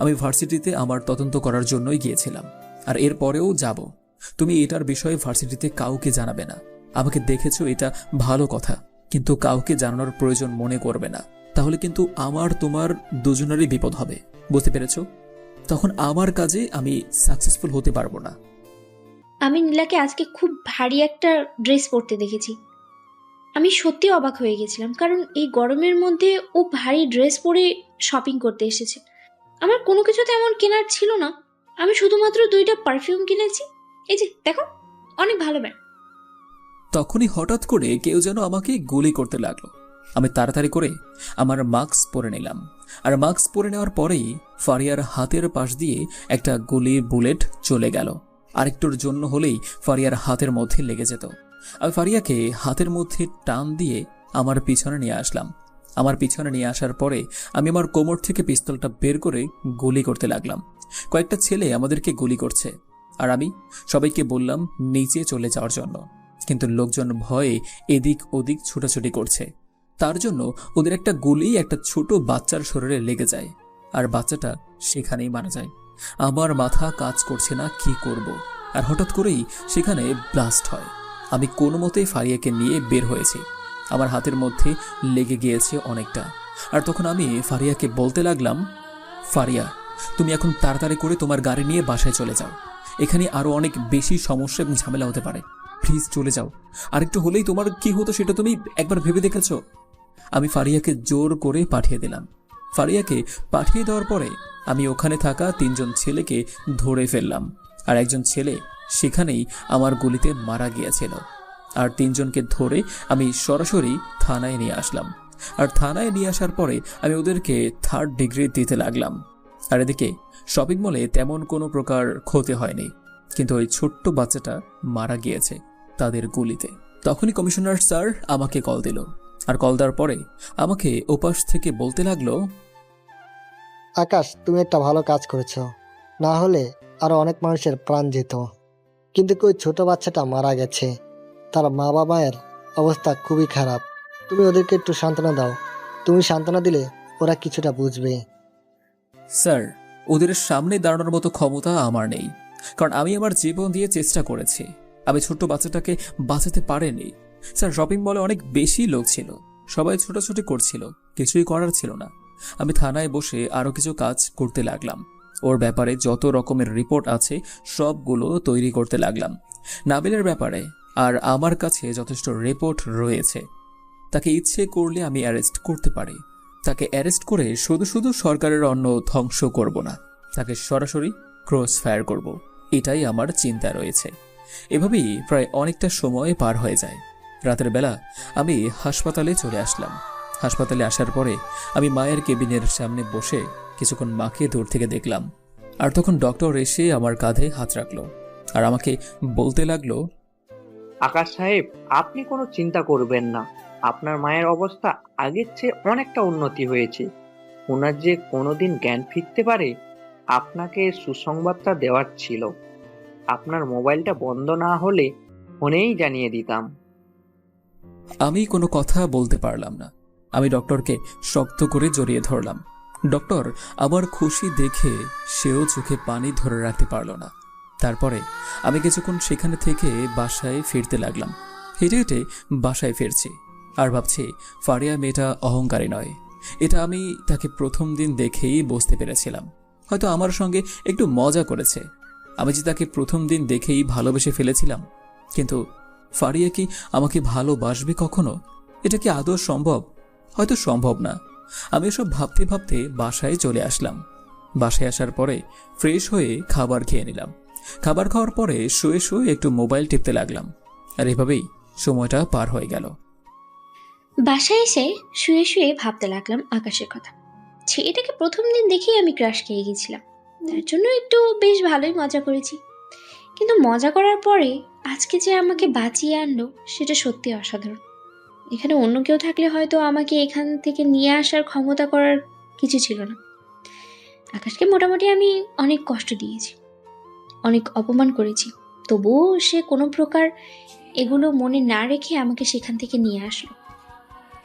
আমি ভার্সিটিতে আমার তদন্ত করার জন্যই গিয়েছিলাম, আর এর পরেও যাব। তুমি এটার বিষয়ে ভার্সিটিতে কাউকে জানাবে না। আমাকে দেখেছো, এটা ভালো কথা, কিন্তু কাউকে জানানোর প্রয়োজন মনে করবে না। তাহলে কিন্তু আমার তোমার দুজনেরই বিপদ হবে, বুঝতে পেরেছো? তখন আমার কাজে আমি সাকসেসফুল হতে পারবো না। আমি নীলাকে আজকে খুব ভারী একটা ড্রেস পরতে দেখেছি। আমি সত্যি অবাক হয়ে গেছিলাম, কারণ এই গরমের মধ্যে ও ভারী ড্রেস পরে শপিং করতে এসেছে। আমার কোনো কিছু তেমন কেনার ছিল না। আমি শুধুমাত্র 2টা পারফিউম কিনেছি। এই যে দেখো, অনেক ভালো ব্র্যান্ড। তখনই হঠাৎ করে কেউ যেন আমাকে গুলি করতে লাগলো। আমি তাড়াতাড়ি করে আমার মাস্ক পরে নিলাম। আর মাস্ক পরে নেওয়ার পরেই ফারিয়ার হাতের পাশ দিয়ে একটা গুলির বুলেট চলে গেল। আরেকটুর জন্য হলেই ফারিয়ার হাতের মধ্যে লেগে যেত। আমি ফারিয়াকে হাতের মধ্যে টান দিয়ে আমার পিছনে নিয়ে আসলাম। আমার পিছনে নিয়ে আসার পরে আমি আমার কোমর থেকে পিস্তলটা বের করে গুলি করতে লাগলাম। কয়েকটা ছেলে আমাদেরকে গুলি করছে, আর আমি সবাইকে বললাম নিচে চলে যাওয়ার জন্য। কিন্তু লোকজন ভয়ে এদিক ওদিক ছুটাছুটি করছে। তার জন্য ওদের একটা গুলি একটা ছোট বাচ্চার শরীরে লেগে যায়, আর বাচ্চাটা সেখানেই মারা যায়। আমার মাথা কাজ করছে না, কি করব। আর হঠাৎ করেই সেখানে ব্লাস্ট হয়। আমি কোনো মতে ফারিয়াকে নিয়ে বের হয়েছি। আমার হাতের মধ্যে লেগে গিয়েছে অনেকটা। আর তখন আমি ফারিয়াকে বলতে লাগলাম, ফারিয়া, তুমি এখন তাড়াতাড়ি করে তোমার গাড়ি নিয়ে বাসায় চলে যাও। এখানে আরো অনেক বেশি সমস্যা এবং ঝামেলা হতে পারে। প্লিজ চলে যাও। আরেকটু হলেই তোমার কি হতো সেটা তুমি একবার ভেবে দেখেছো? আমি ফারিয়াকে জোর করে পাঠিয়ে দিলাম। ফারিয়াকে পাঠিয়ে দেওয়ার পরে আমি ওখানে থাকা 3জন ছেলেকে ধরে ফেললাম। আর একজন ছেলে সেখানেই আমার গুলিতে মারা গিয়েছিল। আর 3জনকে ধরে আমি সরাসরি থানায় নিয়ে আসলাম। আর থানায় নিয়ে আসার পরে আমি ওদেরকে 3rd ডিগ্রি দিতে লাগলাম। আর এদিকে শপিং মলে তেমন কোনো প্রকার ক্ষতি হয়নি, কিন্তু ওই ছোট্ট বাচ্চাটা মারা গিয়েছে তাদের গুলিতে। তখনই কমিশনার স্যার আমাকে কল দিল। আর কল দেওয়ার পরে আমাকে ওপাশ থেকে বলতে লাগলো, আকাশ, তুমি একটা ভালো কাজ করেছো। না হলে আরও অনেক মানুষের প্রাণ যেত। কিন্তু ওই ছোট বাচ্চাটা মারা গেছে। তার মা বাবার অবস্থা খুবই খারাপ। তুমি ওদেরকে একটু সান্ত্বনা দাও। তুমি সান্ত্বনা দিলে ওরা কিছুটা বুঝবে। স্যার, ওদের সামনে দাঁড়ানোর মতো ক্ষমতা আমার নেই, কারণ আমি আমার জীবন দিয়ে চেষ্টা করেছি। আমি ছোট্ট বাচ্চাটাকে বাঁচাতে পারিনি। স্যার, শপিং মলে অনেক বেশি লোক ছিল, সবাই ছোটাছুটি করছিল, কিছুই করার ছিল না। আমি থানায় বসে আরও কিছু কাজ করতে লাগলাম। ওর ব্যাপারে যত রকমের রিপোর্ট আছে সবগুলো তৈরি করতে লাগলাম। নাবিলের ব্যাপারে আর আমার কাছে যথেষ্ট রিপোর্ট রয়েছে। তাকে ইচ্ছে করলে আমি অ্যারেস্ট করতে পারি। তাকে অ্যারেস্ট করে শুধু শুধু সরকারের অন্ন ধ্বংস করব না, তাকে সরাসরি ক্রস ফায়ার করব। এটাই আমার চিন্তা রয়েছে। এভাবেই প্রায় অনেকটা সময় পার হয়ে যায়। রাতের বেলা আমি হাসপাতালে চলে আসলাম। হাসপাতালে আসার পরে আমি মায়ের কেবিনের সামনে বসে কিছুক্ষণ মাকে দূর থেকে দেখলাম। আর তখন ডক্টর এসে আমার কাঁধে হাত রাখলো আর আমাকে বলতে লাগলো, আকাশ সাহেব, আপনি কোনো চিন্তা করবেন না। আপনার মায়ের অবস্থা আগের চেয়ে অনেকটা উন্নতি হয়েছে। ওনার যে কোনোদিন জ্ঞান ফিরতে পারে, আপনাকে সুসংবাদটা দেওয়ার ছিল। আপনার মোবাইলটা বন্ধ না হলে ফোনেই জানিয়ে দিতাম। আমি কোনো কথা বলতে পারলাম না। আমি ডক্টরকে শক্ত করে জড়িয়ে ধরলাম। ডক্টর আমার খুশি দেখে সেও চোখে পানি ধরে রাখতে পারল না। তারপরে আমি কিছুক্ষণ সেখানে থেকে বাসায় ফিরতে লাগলাম। হেঁটে হেঁটে বাসায় ফিরছি আর ভাবছি, ফারিয়া মেয়েটা অহংকারী নয়। এটা আমি তাকে প্রথম দিন দেখেই বুঝতে পেরেছিলাম। হয়তো আমার সঙ্গে একটু মজা করেছে। আমি যে তাকে প্রথম দিন দেখেই ভালোবেসে ফেলেছিলাম। কিন্তু ফারিয়া কি আমাকে ভালোবাসবে কখনো? এটা কি আদৌ সম্ভব? হয়তো সম্ভব না। আমি এসব ভাবতে ভাবতে বাসায় চলে আসলাম। বাসায় আসার পরে ফ্রেশ হয়ে খাবার খেয়ে নিলাম। খাবার খাওয়ার পরে শুয়ে শুয়ে একটু মোবাইল টিপতে লাগলাম। আর এভাবেই সময়টা পার হয়ে গেল। বাসায় এসে শুয়ে শুয়ে ভাবতে লাগলাম আকাশের কথা। ছেলেটাকে প্রথম দিন দেখেই আমি ক্রাশ খেয়ে গেছিলাম। তার জন্য একটু বেশ ভালোই মজা করেছি। কিন্তু মজা করার পরে আজকে যে আমাকে বাঁচিয়ে আনলো, সেটা সত্যি অসাধারণ। এখানে অন্য কেউ থাকলে হয়তো আমাকে এখান থেকে নিয়ে আসার ক্ষমতা করার কিছু ছিল না। আকাশকে মোটামুটি আমি অনেক কষ্ট দিয়েছি, অনেক অপমান করেছি, তবুও সে কোনো প্রকার এগুলো মনে না রেখে আমাকে সেখান থেকে নিয়ে আসলো।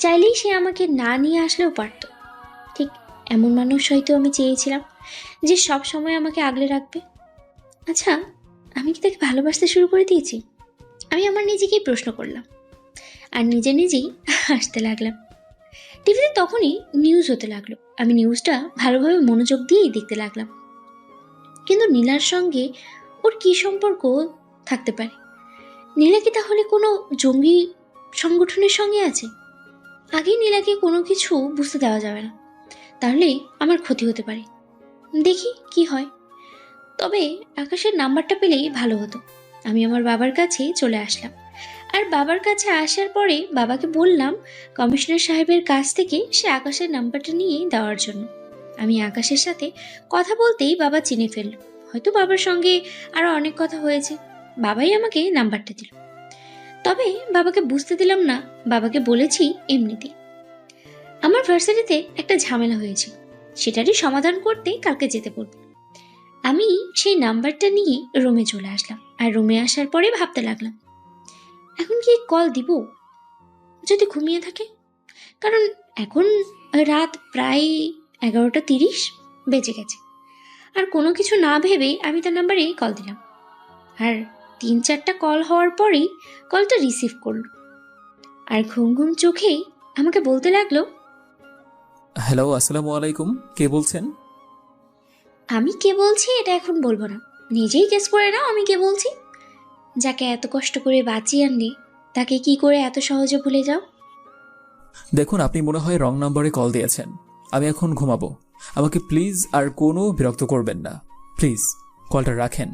চাইলেই সে আমাকে না নিয়ে আসলেও পারত। ঠিক এমন মানুষ হয়তো আমি চেয়েছিলাম, যে সব সময় আমাকে আগলে রাখবে। আচ্ছা, আমি কি তাকে ভালোবাসতে শুরু করে দিয়েছি? আমি আমার নিজেকেই প্রশ্ন করলাম আর নিজে নিজেই হাসতে লাগলাম। টিভিতে তখনই নিউজ হতে লাগলো। আমি নিউজটা ভালোভাবে মনোযোগ দিয়েই দেখতে লাগলাম। কিন্তু নীলার সঙ্গে ওর কী সম্পর্ক থাকতে পারে? নীলা কি তাহলে কোনো জঙ্গি সংগঠনের সঙ্গে আছে? আগেই নীলাকে কোনো কিছু বুঝতে দেওয়া যাবে না, তাহলে আমার ক্ষতি হতে পারে। দেখি কি হয়। তবে আকাশের নাম্বারটা পেলেই ভালো হতো। আমি আমার বাবার কাছে চলে আসলাম। আর বাবার কাছে আসার পরে বাবাকে বললাম কমিশনার সাহেবের কাছ থেকে সে আকাশের নাম্বারটা নিয়ে দেওয়ার জন্য। আমি আকাশের সাথে কথা বলতেই বাবা চিনে ফেলল। হয়তো বাবার সঙ্গে আরও অনেক কথা হয়েছে, বাবাই আমাকে নাম্বারটা দিল। তবে বাবাকে বুঝতে দিলাম না, বাবাকে বলেছি এমনিতেই। আমার ভার্সিটিতে একটা ঝামেলা হয়েছে, সেটারই সমাধান করতে কালকে যেতে বলব। আমি সেই নাম্বারটা নিয়ে রুমে চলে আসলাম। আর রুমে আসার পরে ভাবতে লাগলাম, এখন কি কল দিব যদি ঘুমিয়ে থাকে? কারণ এখন রাত প্রায় 11:30 বেজে গেছে। আর কোনো কিছু না ভেবেই আমি তার নাম্বারেই কল দিলাম। আর 3-4টা কল হওয়ার পরেই কলটা রিসিভ করলো। আর ঘুম ঘুম চোখেই আমাকে বলতে লাগলো, হ্যালো, আসসালামু আলাইকুম, কে বলছেন? আমি কে বলছি এটা এখন বলবো না, নিজেই গেস করে নাও আমি কে বলছি। যাকে এত কষ্ট করে বাঁচিয়ে আনলে, তাকে কি করে এত সহজে ভুলে যাও? দেখুন, আপনি মনে হয় রং নাম্বারে কল দিয়েছেন। আমি এখন ঘুমাবো। আমাকে প্লিজ আর কোনো বিরক্ত করবেন না। প্লিজ কলটা রাখেন।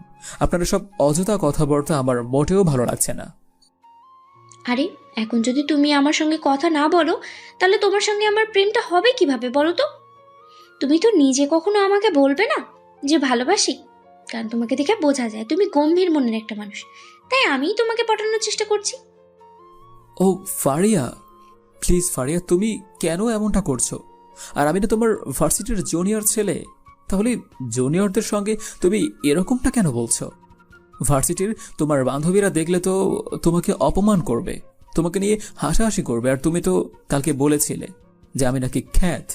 আপনারা সব অযথা কথাবার্তা আমার মোটেও ভালো লাগছে না। আরে, এখন যদি তুমি আমার সঙ্গে কথা না বলো, তাহলে তোমার সঙ্গে আমার প্রেমটা হবে কিভাবে বলো তো? তুমি তো নিজে কখনো আমাকে বলবে না যে ভালোবাসি, কারণ তোমাকে দেখে বোঝা যায় তুমি গম্ভীর মনের একটা মানুষ। তাই আমিই তোমাকে পটানোর চেষ্টা করছি। ও ফারিয়া, প্লিজ ফারিয়া, তুমি কেন এমনটা করছো? আর আমি না তোমার ভার্সিটির জুনিয়র ছেলে। তাহলে জুনিয়রদের সঙ্গে তুমি এরকমটা কেন বলছো? ভার্সিটির তোমার বান্ধবীরা দেখলে তো তোমাকে অপমান করবে, তোমাকে নিয়ে হাসাহাসি করবে, আর তুমি তো কালকে বলেছিলে যে আমি নাকি খ্যাত।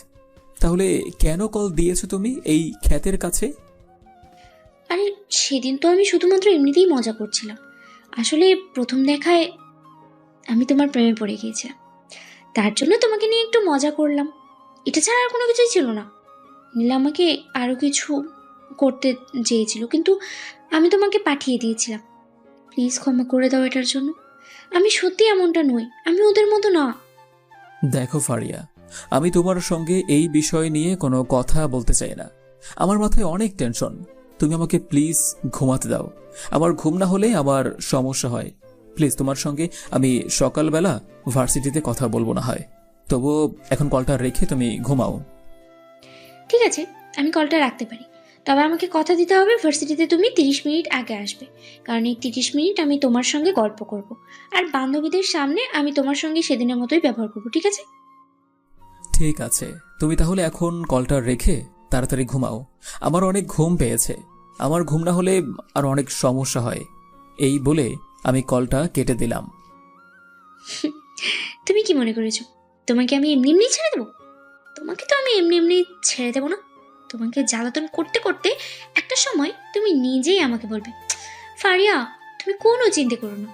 তাহলে কেন কল দিয়েছো তুমি এই খ্যাতের কাছে? আরে সেদিন তো আমি শুধুমাত্র এমনিতেই মজা করছিলাম। আসলে প্রথম দেখায় আমি তোমার প্রেমে পড়ে গিয়েছিলাম, তার জন্য তোমাকে নিয়ে একটু মজা করলাম। এটা ছাড়া আর কোনো কিছুই ছিল না। নীলা আমাকে আরও কিছু করতে চেয়েছিল, কিন্তু আমি তোমাকে পাঠিয়ে দিয়েছিলাম। প্লিজ ক্ষমা করে দাও এটার জন্য। আমি সত্যি এমনটা নই, আমি ওদের মতো না। দেখো ফারিয়া, আমি তোমার সঙ্গে এই বিষয় নিয়ে কোনো কথা বলতে চাই না। আমার মাথায় অনেক টেনশন। তুমি আমাকে প্লিজ ঘুমাতে দাও। আমার ঘুম না হলে আমার সমস্যা হয়। প্লিজ, তোমার সঙ্গে আমি সকালবেলা ভার্সিটিতে কথা বলবো না হয়। তবুও এখন কলটা রেখে তুমি ঘুমাও। ঠিক আছে, আমি কলটা রাখতে পারি, তবে আমাকে কথা দিতে হবে ভার্সিটিতে তুমি 30 মিনিট আগে আসবে, কারণ এই 30 মিনিট আমি তোমার সঙ্গে গল্প করব, আর বান্ধবীদের সামনে আমি তোমার সঙ্গে সেদিনের মতোই ব্যবহার করব, ঠিক আছে? ঠিক আছে, তুমি তাহলে এখন কলটা রেখে তাড়াতাড়ি ঘুমাও। আমার অনেক ঘুম পেয়েছে। আমার ঘুম না হলে আর অনেক সমস্যা হয়। এই বলে আমি কলটা কেটে দিলাম। তুমি কি মনে করেছো তোমাকে আমি এমনি এমনি ছেড়ে দেবো? তোমাকে তো আমি এমনি এমনি ছেড়ে দেবো না। তোমাকে জ্বালাতন করতে করতে একটা সময় তুমি নিজেই আমাকে বলবে, ফারিয়া তুমি কোনো চিন্তা করো না,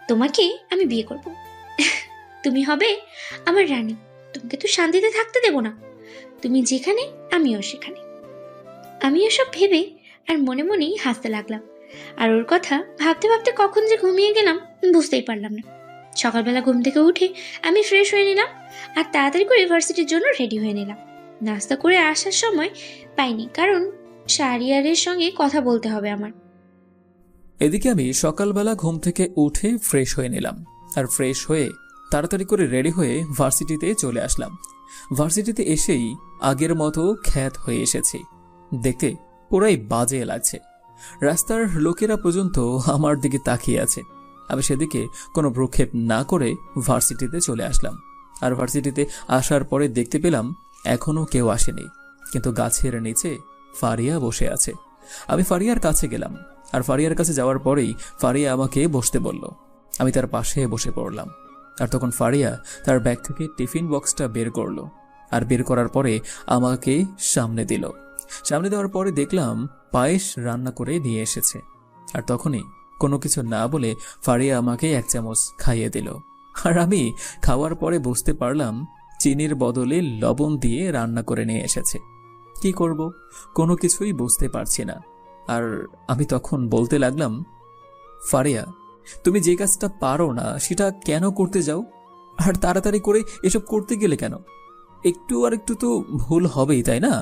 তোমাকে আমি বিয়ে করব। তুমি হবে আমার রানী, তোমাকে তো শান্তিতে থাকতে দেবো না। তুমি যেখানে আমিও সেখানে। আমি এসব ভেবে আর মনে মনেই হাসতে লাগলাম। আর ওর কথা ভাবতে ভাবতে কখন যে ঘুমিয়ে গেলাম বুঝতেই পারলাম না। সকালবেলা ঘুম থেকে উঠে আমি ফ্রেশ হয়ে নিলাম আর তাড়াতাড়ি করে ইউনিভার্সিটির জন্য রেডি হয়ে নিলাম। নাস্তা করে আসার সময় পাইনি, কারণ শাহরিয়ারের সঙ্গে কথা বলতে হবে আমার। এদিকে আমি সকালবেলা ঘুম থেকে উঠে ফ্রেশ হয়ে নিলাম, আর ফ্রেশ হয়ে তাড়াতাড়ি করে রেডি হয়ে ভার্সিটিতে চলে আসলাম। ভার্সিটিতে এসেই আগের মতো খ্যাত হয়ে এসেছি। দেখতে পুরাই বাজে লাগছে। রাস্তার লোকেরা পর্যন্ত আমার দিকে তাকিয়ে আছে। আমি সেদিকে কোনো ভ্রুক্ষেপ না করে ভার্সিটিতে চলে আসলাম। আর ভার্সিটিতে আসার পরে দেখতে পেলাম এখনো কেউ আসেনি, কিন্তু গাছের নিচে ফারিয়া বসে আছে। আমি ফারিয়ার কাছে গেলাম, আর ফারিয়ার কাছে যাওয়ার পরেই ফারিয়া আমাকে বসতে বলল। আমি তার পাশে বসে পড়লাম। আর তখন ফারিয়া তার ব্যাগ থেকে টিফিন বক্সটা বের করলো, আর বের করার পরে আমাকে সামনে দিল। সামনে দেওয়ার পরে দেখলাম পায়েস রান্না করে নিয়ে এসেছে। আর তখনই কোনো কিছু না বলে ফারিয়া আমাকে 1 চামচ খাইয়ে দিল। আর আমি খাওয়ার পরে বুঝতে পারলাম চিনির বদলে লবণ দিয়ে রান্না করে নিয়ে এসেছে। কি করব, কোনো কিছুই বুঝতে পারছি না। আর আমি তখন বলতে লাগলাম, ফারিয়া তুমি যে কাজটা পারো না সেটা কেন করতে যাও? আর তাড়াতাড়ি করে এসব করতে গেলে কেন? একটু আর একটু তো ভুল হবেই, তাই না?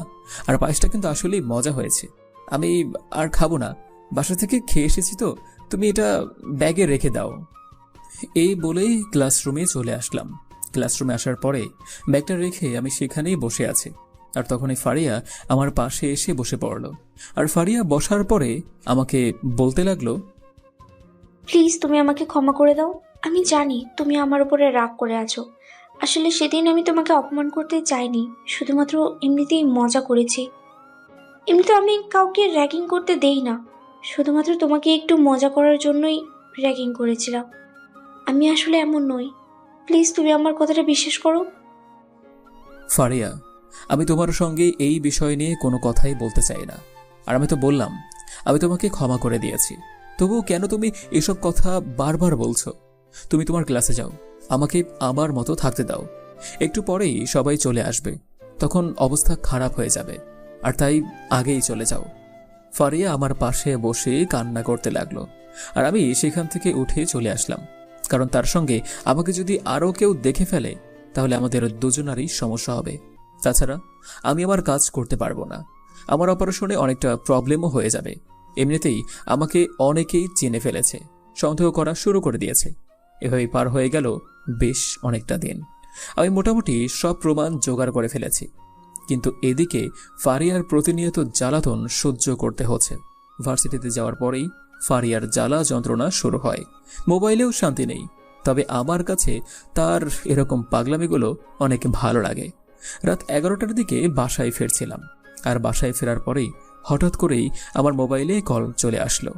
আর পায়েসটা কিন্তু আসলেই মজা হয়েছে। আমি আর খাবো না, বাসা থেকে খেয়ে এসেছি তো, তুমি এটা ব্যাগে রেখে দাও। এই বলেই ক্লাসরুমে চলে আসলাম। ক্লাসরুমে আসার পরে ব্যাগটা রেখে আমি সেখানেই বসে আছি। আর তখনই ফারিয়া আমার পাশে এসে বসে পড়ল। আর ফারিয়া বসার পরে আমাকে বলতে লাগলো, প্লিজ তুমি আমাকে ক্ষমা করে দাও। আমি জানি তুমি আমার উপরে রাগ করে আছো। আসলে সেদিন আমি তোমাকে অপমান করতে চাইনি, শুধুমাত্র এমনিতেই মজা করেছি। এমনিতে আমি কাউকে র্যাগিং করতে দেই না, শুধুমাত্র তোমাকে একটু মজা করার জন্যই র্যাগিং করেছিলাম। আমি আসলে এমন নই, প্লিজ তুমি আমার কথাটা বিশ্বাস করো। ফারিয়া আমি তোমার সঙ্গে এই বিষয় নিয়ে কোনো কথাই বলতে চাই না। আর আমি তো বললাম আমি তোমাকে ক্ষমা করে দিয়েছি, তবুও কেন তুমি এসব কথা বারবার বলছো? তুমি তোমার ক্লাসে যাও, আমাকে আমার মতো থাকতে দাও। একটু পরেই সবাই চলে আসবে, তখন অবস্থা খারাপ হয়ে যাবে। আর তাই আগেই চলে যাও। ফারিয়া আমার পাশে বসে কান্না করতে লাগলো। আর আমি সেখান থেকে উঠে চলে আসলাম, কারণ তার সঙ্গে আমাকে যদি আরও কেউ দেখে ফেলে তাহলে আমাদের দুজনারই সমস্যা হবে। তাছাড়া আমি আমার কাজ করতে পারবো না, আমার অপারেশনে অনেকটা প্রবলেমও হয়ে যাবে। এমনিতেই আমাকে অনেকেই চিনে ফেলেছে, সন্দেহ করা শুরু করে দিয়েছে। এভাবেই পার হয়ে গেল বেশ অনেকটা দিন। আমি মোটামুটি সব প্রমাণ জোগাড় করে ফেলেছি, কিন্তু এদিকে ফারিয়ার প্রতিনিয়ত জ্বালাতন সহ্য করতে হচ্ছে। ভার্সিটিতে যাওয়ার পরেই ফারিয়ার জ্বালা যন্ত্রণা শুরু হয়। মোবাইলেও শান্তি নেই, তবে আমার কাছে তার এরকম পাগলামিগুলো অনেক ভালো লাগে। রাত 11টার দিকে বাসায় ফিরছিলাম। আর বাসায় ফেরার পরেই হঠাৎ করেই আমার মোবাইলে কল চলে আসলো।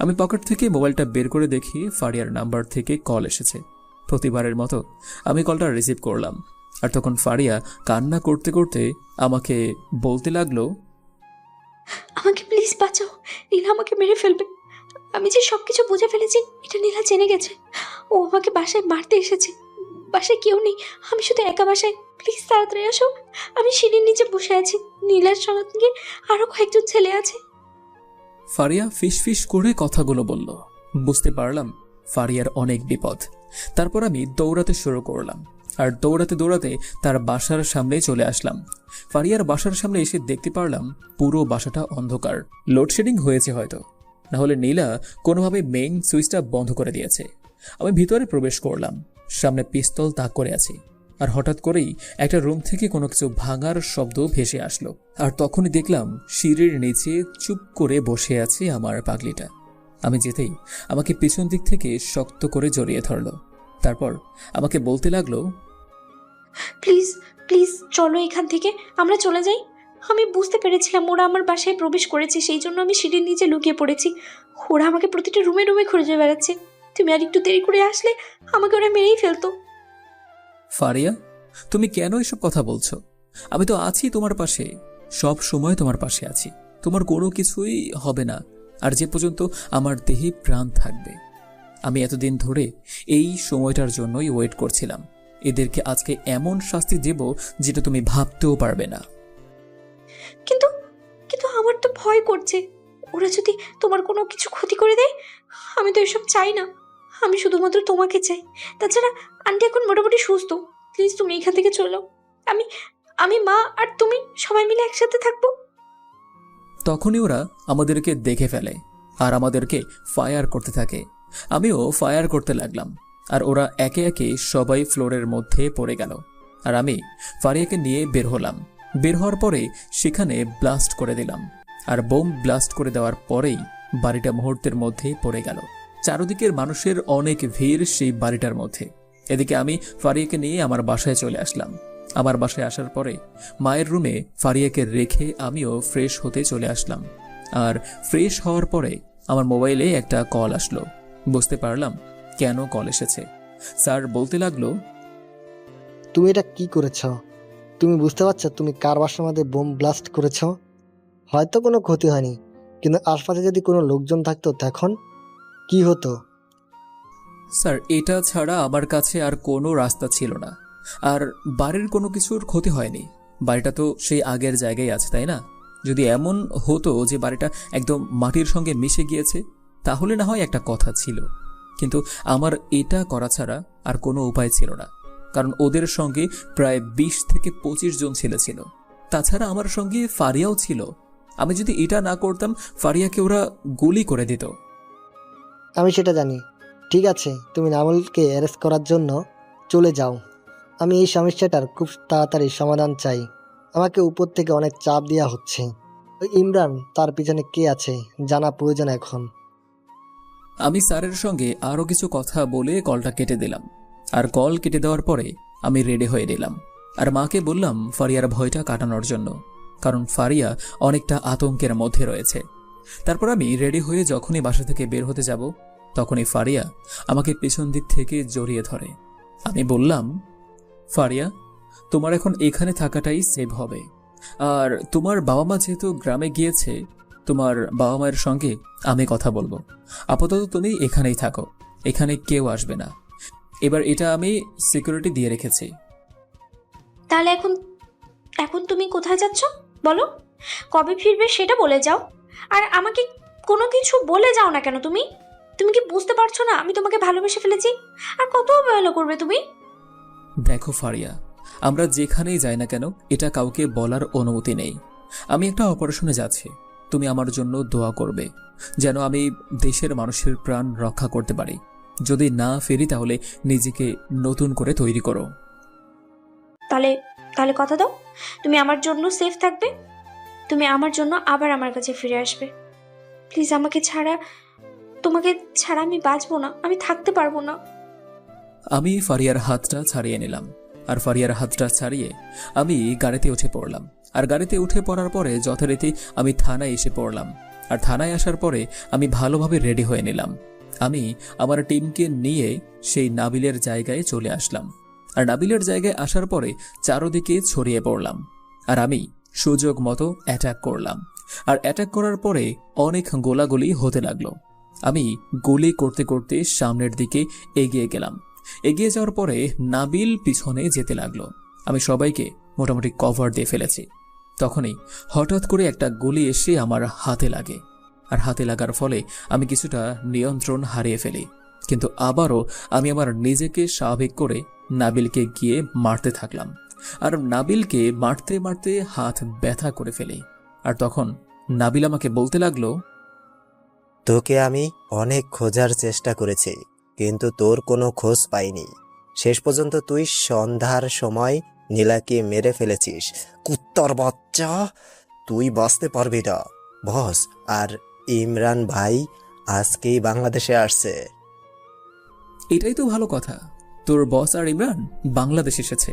আমি পকেট থেকে মোবাইলটা বের করে দেখি ফারিয়ার নাম্বার থেকে কল এসেছে। প্রতিবারের মতো আমি কলটা রিসিভ করলাম। আর তখন ফারিয়া কান্না করতে করতে আমাকে বলতে লাগলো, আমাকে প্লিজ বাঁচাও, নীলা আমাকে মেরে ফেলবে। আমি যে সব কিছু বুঝে ফেলেছি এটা নীলা জেনে গেছে। ও আমাকে বাসায় মারতে এসেছে। বাসায় কেউ নেই, আমি শুধু একা বাসায়। প্লিজ তাড়াতাড়ি আসো। আমি সিঁড়ির নিচে বসে আছি, নীলার সঙ্গে আরো কয়েকজন ছেলে আছে। ফারিয়া ফিসফিস করে কথাগুলো বলল। বুঝতে পারলাম ফারিয়ার অনেক বিপদ। তারপর আমি দৌড়াতে শুরু করলাম, আর দৌড়াতে দৌড়াতে তার বাসার সামনে চলে আসলাম। ফারিয়ার বাসার সামনে এসে দেখতে পারলাম পুরো বাসাটা অন্ধকার। লোডশেডিং হয়েছে হয়তো, না হলে নীলা কোনোভাবে মেইন সুইচটা বন্ধ করে দিয়েছে। আমি ভিতরে প্রবেশ করলাম, সামনে পিস্তল তাক করে আছে। আর হঠাৎ করেই একটা রুম থেকে কোনো কিছু ভাঙার শব্দ ভেসে আসলো। আর তখনই দেখলাম সিঁড়ির নিচে চুপ করে বসে আছে আমার পাগলিটা। আমি যেতেই আমাকে পিছন দিক থেকে শক্ত করে জড়িয়ে ধরলো। তারপর আমাকে বলতে লাগলো, প্লিজ প্লিজ চলো এখান থেকে, আমরা চলে যাই। আমি বুঝতে পেরেছিলাম ওরা আমার বাসায় প্রবেশ করেছে, সেই জন্য আমি সিঁড়ির নিচে লুকিয়ে পড়েছি। ওরা আমাকে প্রতিটা রুমে রুমে খুঁজে বেড়াচ্ছে। তুমি আর একটু দেরি করে আসলে আমাকে ওরা মেরেই ফেলতো। ফারিয়া, তুমি কেন এসব কথা বলছো? আমি তো আছি তোমার পাশে, সব সময় তোমার পাশে আছি। তোমার কোনো কিছুই হবে না, আর যে পর্যন্ত আমার দেহে প্রাণ থাকবে। আমি এতদিন ধরে এই সময়টার জন্যই ওয়েট করছিলাম। এদেরকে আজকে এমন শাস্তি দেব যেটা তুমি ভাবতেও পারবে না। কিন্তু কিন্তু আমার তো ভয় করছে, ওরা যদি তোমার কোনো কিছু ক্ষতি করে দেয়। আমি তো এসব চাই না, আমি শুধুমাত্র তোমাকে চাই। তাছাড়া আন্টি এখন মোটামুটি সুস্থ। প্লিজ তুমি এখান থেকে চলো। আমি আমি মা আর তুমি সবাই মিলে একসাথে থাকবো। তখনই ওরা আমাদেরকে দেখে ফেলে আর আমাদেরকে ফায়ার করতে থাকে। আমিও ফায়ার করতে লাগলাম, আর ওরা একে একে সবাই ফ্লোরের মধ্যে পড়ে গেল। আর আমি ফারিয়াকে নিয়ে বের হলাম। বের হওয়ার পরে সেখানে ব্লাস্ট করে দিলাম, আর বোম ব্লাস্ট করে দেওয়ার পরেই বাড়িটা মুহূর্তের মধ্যে পড়ে গেল। চারদিকের মানুষের অনেক ভিড় সেই বাড়িটার মধ্যে। এদিকে আমি ফারিয়াকে নিয়ে আমার বাসায় চলে আসলাম। আমার বাসায় আসার পরে মায়ের রুমে ফারিয়াকে রেখে আমিও ফ্রেশ হতে চলে আসলাম। আর ফ্রেশ হওয়ার পরে আমার মোবাইলে একটা কল আসলো। বুঝতে পারলাম কেন কল এসেছে। স্যার বলতে লাগলো, তুমি এটা কি করেছ? তুমি বুঝতে পারছো তুমি কার বাসার মধ্যে বোম ব্লাস্ট করেছ? হয়তো কোনো ক্ষতি হয়নি, কিন্তু আশপাশে যদি কোনো লোকজন থাকতো তখন কি হতো? স্যার এটা ছাড়া আমার কাছে আর কোনো রাস্তা ছিল না। আর বাড়ির কোনো কিছুর ক্ষতি হয়নি, বাড়িটা তো সেই আগের জায়গায় আছে, তাই না? যদি এমন হতো যে বাড়িটা একদম মাটির সঙ্গে মিশে গিয়েছে তাহলে না হয় একটা কথা ছিল, কিন্তু আমার এটা করা ছাড়া আর কোনো উপায় ছিল না। কারণ ওদের সঙ্গে প্রায় 20 থেকে 25 জন ছেলে ছিল। তাছাড়া আমার সঙ্গে ফারিয়াও ছিল। আমি যদি এটা না করতাম ফারিয়াকে ওরা গুলি করে দিত। আমি সেটা জানি। ঠিক আছে, তুমি নামুলকে অ্যারেস্ট করার জন্য চলে যাও। আমি এই সমস্যাটার খুব তাড়াতাড়ি সমাধান চাই। আমাকে উপর থেকে অনেক চাপ দেওয়া হচ্ছে। ওই ইমরান, তার পিছনে কে আছে জানা প্রয়োজন এখন। আমি স্যারের সঙ্গে আরও কিছু কথা বলে কলটা কেটে দিলাম। আর কল কেটে দেওয়ার পরে আমি রেডি হয়ে নিলাম, আর মাকে বললাম ফারিয়ার ভয়টা কাটানোর জন্য, কারণ ফারিয়া অনেকটা আতঙ্কের মধ্যে রয়েছে। তারপর আমি রেডি হয়ে যখনই বাসা থেকে বের হতে যাব তখনই ফারিয়া আমাকে পেছন দিক থেকে জড়িয়ে ধরে। আমি বললাম, ফারিয়া, তোমার এখন এখানে থাকাটাই সেভ হবে। আর তোমার বাবা মা যেহেতু গ্রামে গিয়েছে, তোমার বাবা মায়ের সঙ্গে আমি কথা বলবো। আপাতত তুমি এখানেই থাকো, এখানে কেউ আসবে না। এবার এটা আমি সিকিউরিটি দিয়ে রেখেছি। তাহলে এখন এখন তুমি কোথায় যাচ্ছ বলো? কবে ফিরবে সেটা বলে যাও। আর আমাকে কোনো কিছু বলে যাও না কেন? তুমি তুমি কি বুঝতে পারছো না আমি তোমাকে ভালোবেসে ফেলেছি? আর কত অবহেলা করবে তুমি? দেখো ফারিয়া, আমরা যেখানেই যাই না কেন এটা কাউকে বলার অনুমতি নেই। আমি একটা অপারেশনে যাচ্ছি, তুমি আমার জন্য দোয়া করবে যেন আমি দেশের মানুষের প্রাণ রক্ষা করতে পারি। যদি না ফিরি তাহলে নিজেকে নতুন করে তৈরি করো। তাহলে তাহলে কথা দাও তুমি আমার জন্য সেফ থাকবে, তুমি আমার জন্য আবার আমার কাছে ফিরে আসবে। প্লিজ, আমাকে ছাড়া, তোমাকে ছাড়া আমি বাঁচবো না, আমি থাকতে পারবো না। আমি ফারিয়ার হাতটা ছাড়িয়ে নিলাম, আর ফারিয়ার হাতটা ছাড়িয়ে আমি গাড়িতে উঠে পড়লাম। আর গাড়িতে উঠে পড়ার পরে যথারীতি আমি থানায় এসে পড়লাম। আর থানায় আসার পরে আমি ভালোভাবে রেডি হয়ে নিলাম। আমি আমার টিমকে নিয়ে সেই নাবিলের জায়গায় চলে আসলাম। আর নাবিলের জায়গায় আসার পরে চারদিকে ছড়িয়ে পড়লাম। আর আমি সুযোগ মতো অ্যাটাক করলাম। আর অ্যাটাক করার পরে অনেক গোলাগুলি হতে লাগলো। আমি গুলি করতে করতে সামনের দিকে এগিয়ে গেলাম। এগিয়ে যাওয়ার পরে নাবিল পিছনে যেতে লাগলো। আমি সবাইকে মোটামুটি কভার দিয়ে ফেলেছি। তখনই হঠাৎ করে একটা গুলি এসে আমার হাতে লাগে। আর হাতে লাগার ফলে আমি কিছুটা নিয়ন্ত্রণ হারিয়ে ফেলি। কিন্তু আবারও আমি আমার নিজেকে স্বাভাবিক করে নাবিলকে গিয়ে মারতে থাকলাম। আর নাবিলকে মারতে মারতে হাত ব্যথা করে ফেলি। আর তখন নাবিল আমাকে বলতে লাগলো, তোকে আমি অনেক খোঁজার চেষ্টা করেছি, কিন্তু তোর কোনো খোঁজ পাইনি। শেষ পর্যন্ত তুই সন্ধ্যার সময় নীলাকে মেরে ফেলেছিস। কুত্তর বাচ্চা, তুই বাঁচতে পারবি না। বস আর ইমরান ভাই আজকেই বাংলাদেশে আসছে। এটাই তো ভালো কথা। তোর বস আর ইমরান বাংলাদেশ এসেছে।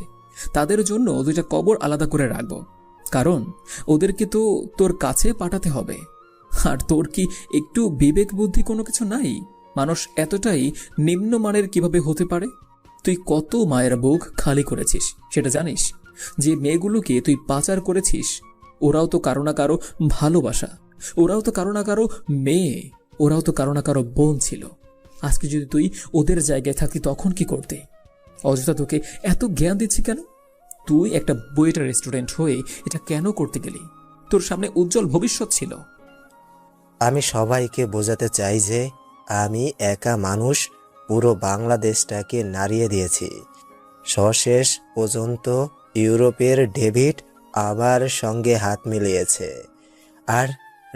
তাদের জন্য 2টা কবর আলাদা করে রাখবো, কারণ ওদেরকে তো তোর কাছে পাঠাতে হবে। আর তোর কি একটু বিবেক বুদ্ধি কোনো কিছু নাই? মানুষ এতটাই নিম্নমানের কিভাবে হতে পারে? তুই কত মায়ের বুক খালি করেছিস সেটা জানিস? যে মেয়েগুলোকে তুই পাচার করেছিস, ওরাও তো কারো না কারো ভালোবাসা, ওরাও তো কারো না কারো মেয়ে, ওরাও তো কারো না কারো বোন ছিল। আজকে যদি তুই ওদের জায়গায় থাকতি তখন কি করতে? অযথা তোকে এত জ্ঞান দিচ্ছি কেন? তুই একটা বুয়েটের রেস্টুরেন্ট হয়ে এটা কেন করতে গেলি? তোর সামনে উজ্জ্বল ভবিষ্যৎ ছিল। আমি সবাইকে বোঝাতে চাই যে আমি একা মানুষ পুরো বাংলাদেশটাকে নাড়িয়ে দিয়েছি। সশেষ পর্যন্ত ইউরোপের ডেভিড আমার সঙ্গে হাত মিলিয়েছে। আর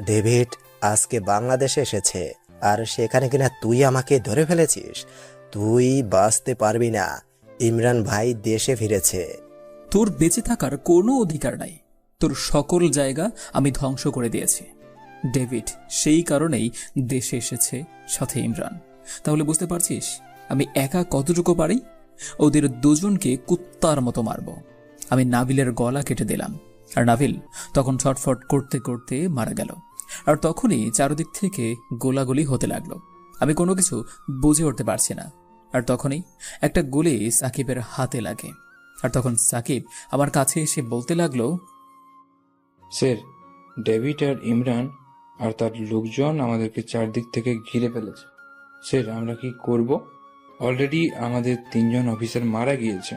ডেভিড আজকে বাংলাদেশে এসেছে, আর সেখানে কিনা তুই আমাকে ধরে ফেলেছিস। তুই বাঁচতে পারবি না। ইমরান ভাই দেশে ফিরেছে। তোর বেঁচে থাকার কোনো অধিকার নাই। তোর সকল জায়গা আমি ধ্বংস করে দিয়েছি। ডেভিড সেই কারণেই দেশে এসেছে, সাথে ইমরান। তাহলে বুঝতে পারছিস আমি একা কতটুকু পারি? ওদের দুজনকে কুত্তার মতো মারব। আমি নাবিলের গলা কেটে দিলাম। আর নাবিল তখন ছটফট করতে করতে মারা গেল। আর তখনই চারদিক থেকে গোলাগুলি হতে লাগলো। আমি কোনো কিছু বুঝে উঠতে পারছি না। আর তখনই একটা গুলি সাকিবের হাতে লাগে। আর তখন সাকিব আমার কাছে এসে বলতে লাগলো, স্যার, ডেভিড আর ইমরান আর তার লোকজন আমাদেরকে চারদিক থেকে ঘিরে ফেলেছে। স্যার, আমরা কি করব? অলরেডি আমাদের 3 জন অফিসার মারা গিয়েছে।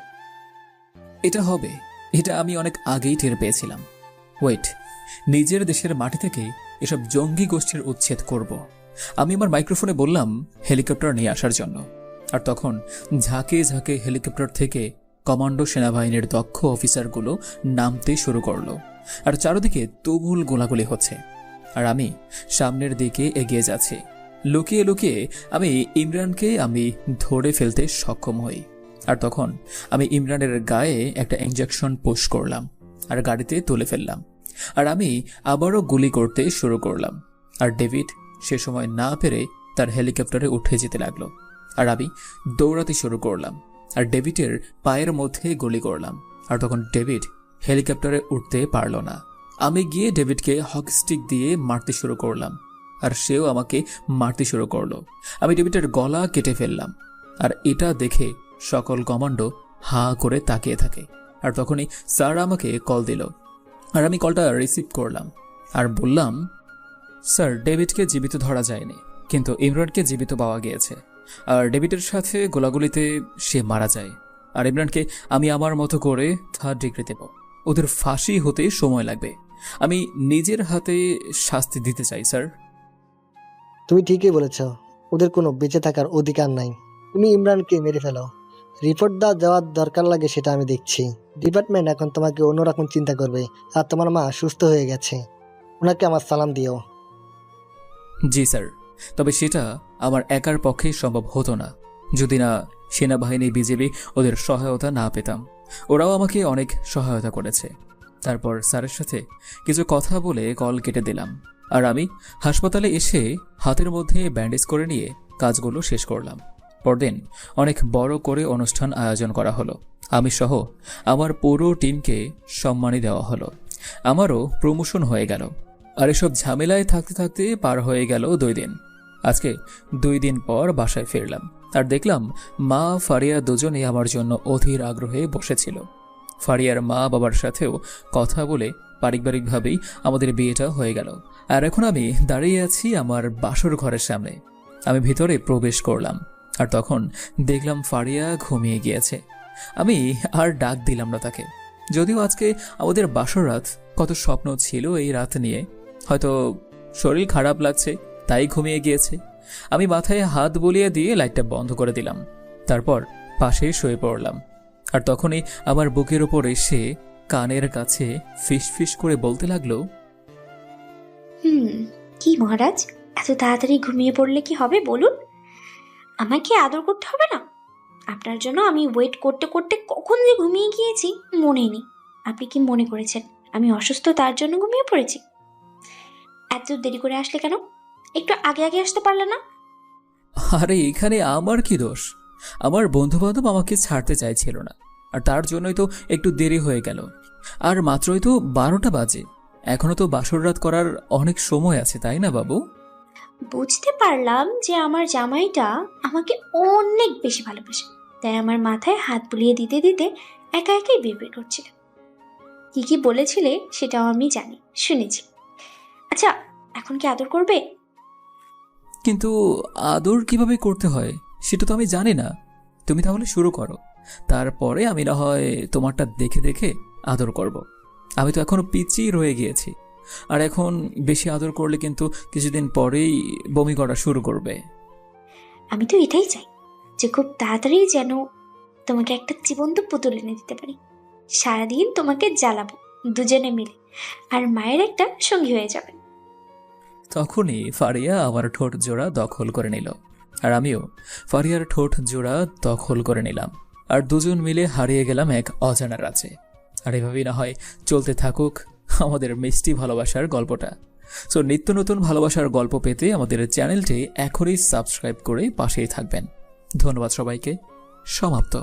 এটা হবে, এটা আমি অনেক আগেই টের পেয়েছিলাম। ওয়েট, নিজের দেশের মাটি থেকে এসব জঙ্গি গোষ্ঠীর উচ্ছেদ করব। আমি আমার মাইক্রোফোনে বললাম হেলিকপ্টার নিয়ে আসার জন্য। আর তখন ঝাঁকে ঝাঁকে হেলিকপ্টার থেকে কমান্ডো সেনাবাহিনীর দক্ষ অফিসারগুলো নামতে শুরু করলো। আর চারদিকে তুমুল গোলাগুলি হচ্ছে। আর আমি সামনের দিকে এগিয়ে যাচ্ছি। লুকিয়ে লুকিয়ে আমি ইমরানকে ধরে ফেলতে সক্ষম হই। আর তখন আমি ইমরানের গায়ে একটা ইনজেকশন পুশ করলাম আর গাড়িতে তুলে ফেললাম। আর আমি আবারও গুলি করতে শুরু করলাম। আর ডেভিড সে সময় না পেরে তার হেলিকপ্টারে উঠে যেতে লাগলো। আর আমি দৌড়াতে শুরু করলাম আর ডেভিডের পায়ের মধ্যে গুলি করলাম। আর তখন ডেভিড হেলিকপ্টারে উঠতে পারল না। আমি গিয়ে ডেভিডকে হকি স্টিক দিয়ে মারতে শুরু করলাম। আর সেও আমাকে মারতে শুরু করলো। আমি ডেভিডের গলা কেটে ফেললাম। আর এটা দেখে সকল কমান্ডো হাঁ করে তাকিয়ে থাকে। আর তখনই স্যার আমাকে কল দিল। আর আমি কলটা রিসিভ করলাম আর বললাম, স্যার, ডেভিডকে জীবিত ধরা যায়নি, কিন্তু ইমরানকে জীবিত পাওয়া গিয়েছে। আর ডেভিডের সাথে গোলাগুলিতে সে মারা যায়। আর ইমরানকে আমি আমার মতো করে 3rd ডিগ্রি দেব। ওদের ফাঁসি হতে সময় লাগবে। আমি নিজের হাতে শাস্তি দিতে চাই, স্যার। তুমি ঠিকই বলেছ, ওদের কোনো বেঁচে থাকার অধিকার নাই। তুমি ইমরানকে মেরে ফেলো। রিপোর্ট দেওয়ার দরকার লাগে সেটা আমি দেখছি। ডিপার্টমেন্ট এখন তোমাকে অন্যরকম চিন্তা করবে। আর তোমার মা সুস্থ হয়ে গেছে, ওনাকে আমার সালাম দিও। জি স্যার, তবে সেটা আমার একার পক্ষে সম্ভব হতো না যদি না সেনাবাহিনী, বিজেপি ওদের সহায়তা না পেতাম। ওরাও আমাকে অনেক সহায়তা করেছে। তারপর স্যারের সাথে কিছু কথা বলে কল কেটে দিলাম। আর আমি হাসপাতালে এসে হাতের মধ্যে ব্যান্ডেজ করে নিয়ে কাজগুলো শেষ করলাম। পরদিন অনেক বড় করে অনুষ্ঠান আয়োজন করা হলো। আমি সহ আমার পুরো টিমকে সম্মানী দেওয়া হলো। আমারও প্রমোশন হয়ে গেল। আর এসব ঝামেলায় থাকতে থাকতে পার হয়ে গেল 2 দিন। আজকে 2 দিন পর বাসায় ফিরলাম আর দেখলাম মা ফারিয়া দুজনেই আমার জন্য অধীর আগ্রহে বসেছিল। ফারিয়ার মা বাবার সাথেও কথা বলে পারিবারিকভাবেই আমাদের বিয়েটা হয়ে গেল। আর এখন আমি দাঁড়িয়ে আছি আমার বাসর ঘরের সামনে। আমি ভিতরে প্রবেশ করলাম আর তখন দেখলাম ফারিয়া ঘুমিয়ে গিয়েছে। আমি আর ডাক দিলাম না তাকে, যদিও আজকে আমাদের বাসর রাত, কত স্বপ্ন ছিল এই রাত নিয়ে। হয়তো শরীর খারাপ লাগছে তাই ঘুমিয়ে গিয়েছে। আমি মাথায় হাত বুলিয়ে দিয়ে লাইটটা বন্ধ করে দিলাম, তারপর পাশে শুয়ে পড়লাম। আর তখনই আমার বুকের ওপর এসে কানের কাছে ফিস করে বলতে লাগলো, কি মহারাজ, এত তাড়াতাড়ি ঘুমিয়ে পড়লে কি হবে বলুন? আমাকে আদর করতে হবে না? আপনার জন্য আমি ওয়েট করতে করতে কখন যে ঘুমিয়ে গিয়েছি মনেই নেই। আপনি কি মনে করেছেন আমি অসুস্থ তার জন্য ঘুমিয়ে পড়েছি? এত দেরি করে আসলে কেন? একটু আগে আগে আসতে পারলে না? আরে এখানে আমার কি দোষ? আমার বন্ধুবান্ধব আমাকে ছাড়তে চাইছিল না, আর তার জন্যই তো একটু দেরি হয়ে গেল। আর মাত্রই তো 12টা বাজে, এখনো তো বাসর রাত করার অনেক সময় আছে, তাই না বাবু? বুঝতে পারলাম যে আমার জামাইটা আমাকে অনেক বেশি ভালোবাসে, তাই আমার মাথায় হাত বুলিয়ে দিতে দিতে একা একাই বিড়বিড় করছিল। কি কি বলেছিলে সেটাও আমি জানি, শুনেছি। আচ্ছা, এখন কি আদর করবে? কিন্তু আদর কিভাবে করতে হয় সেটা তো আমি জানি না। তুমি তাহলে শুরু করো, তারপরে আমি না হয় তোমারটা দেখে দেখে আদর করব। আমি তো এখনো পিছিয়ে রয়ে গিয়েছি, আর এখন বেশি আদর করলে কিন্তু কিছুদিন পরেই বমি করা শুরু করবে। আমি তো এটাই চাই যে খুব তাড়াতাড়ি যেন তোমাকে একটা জীবন্ত পুতুল এনে দিতে পারি। সারাদিন তোমাকে জ্বালাবো দুজনে মিলে, আর মায়ের একটা সঙ্গী হয়ে যাবে। তখনই ফারিয়া আমার ঠোঁট জোড়া দখল করে নিল, আর আমিও ফারিয়ার ঠোঁট জোড়া দখল করে নিলাম। আর দুজন মিলে হারিয়ে গেলাম এক অজানা রাজ্যে। আর এভাবেই না হয় চলতে থাকুক আমাদের মিষ্টি ভালোবাসার গল্পটা। সো নিত্য নতুন ভালোবাসার গল্প পেতে আমাদের চ্যানেলটি এখনই সাবস্ক্রাইব করে পাশেই থাকবেন। ধন্যবাদ সবাইকে। সমাপ্ত।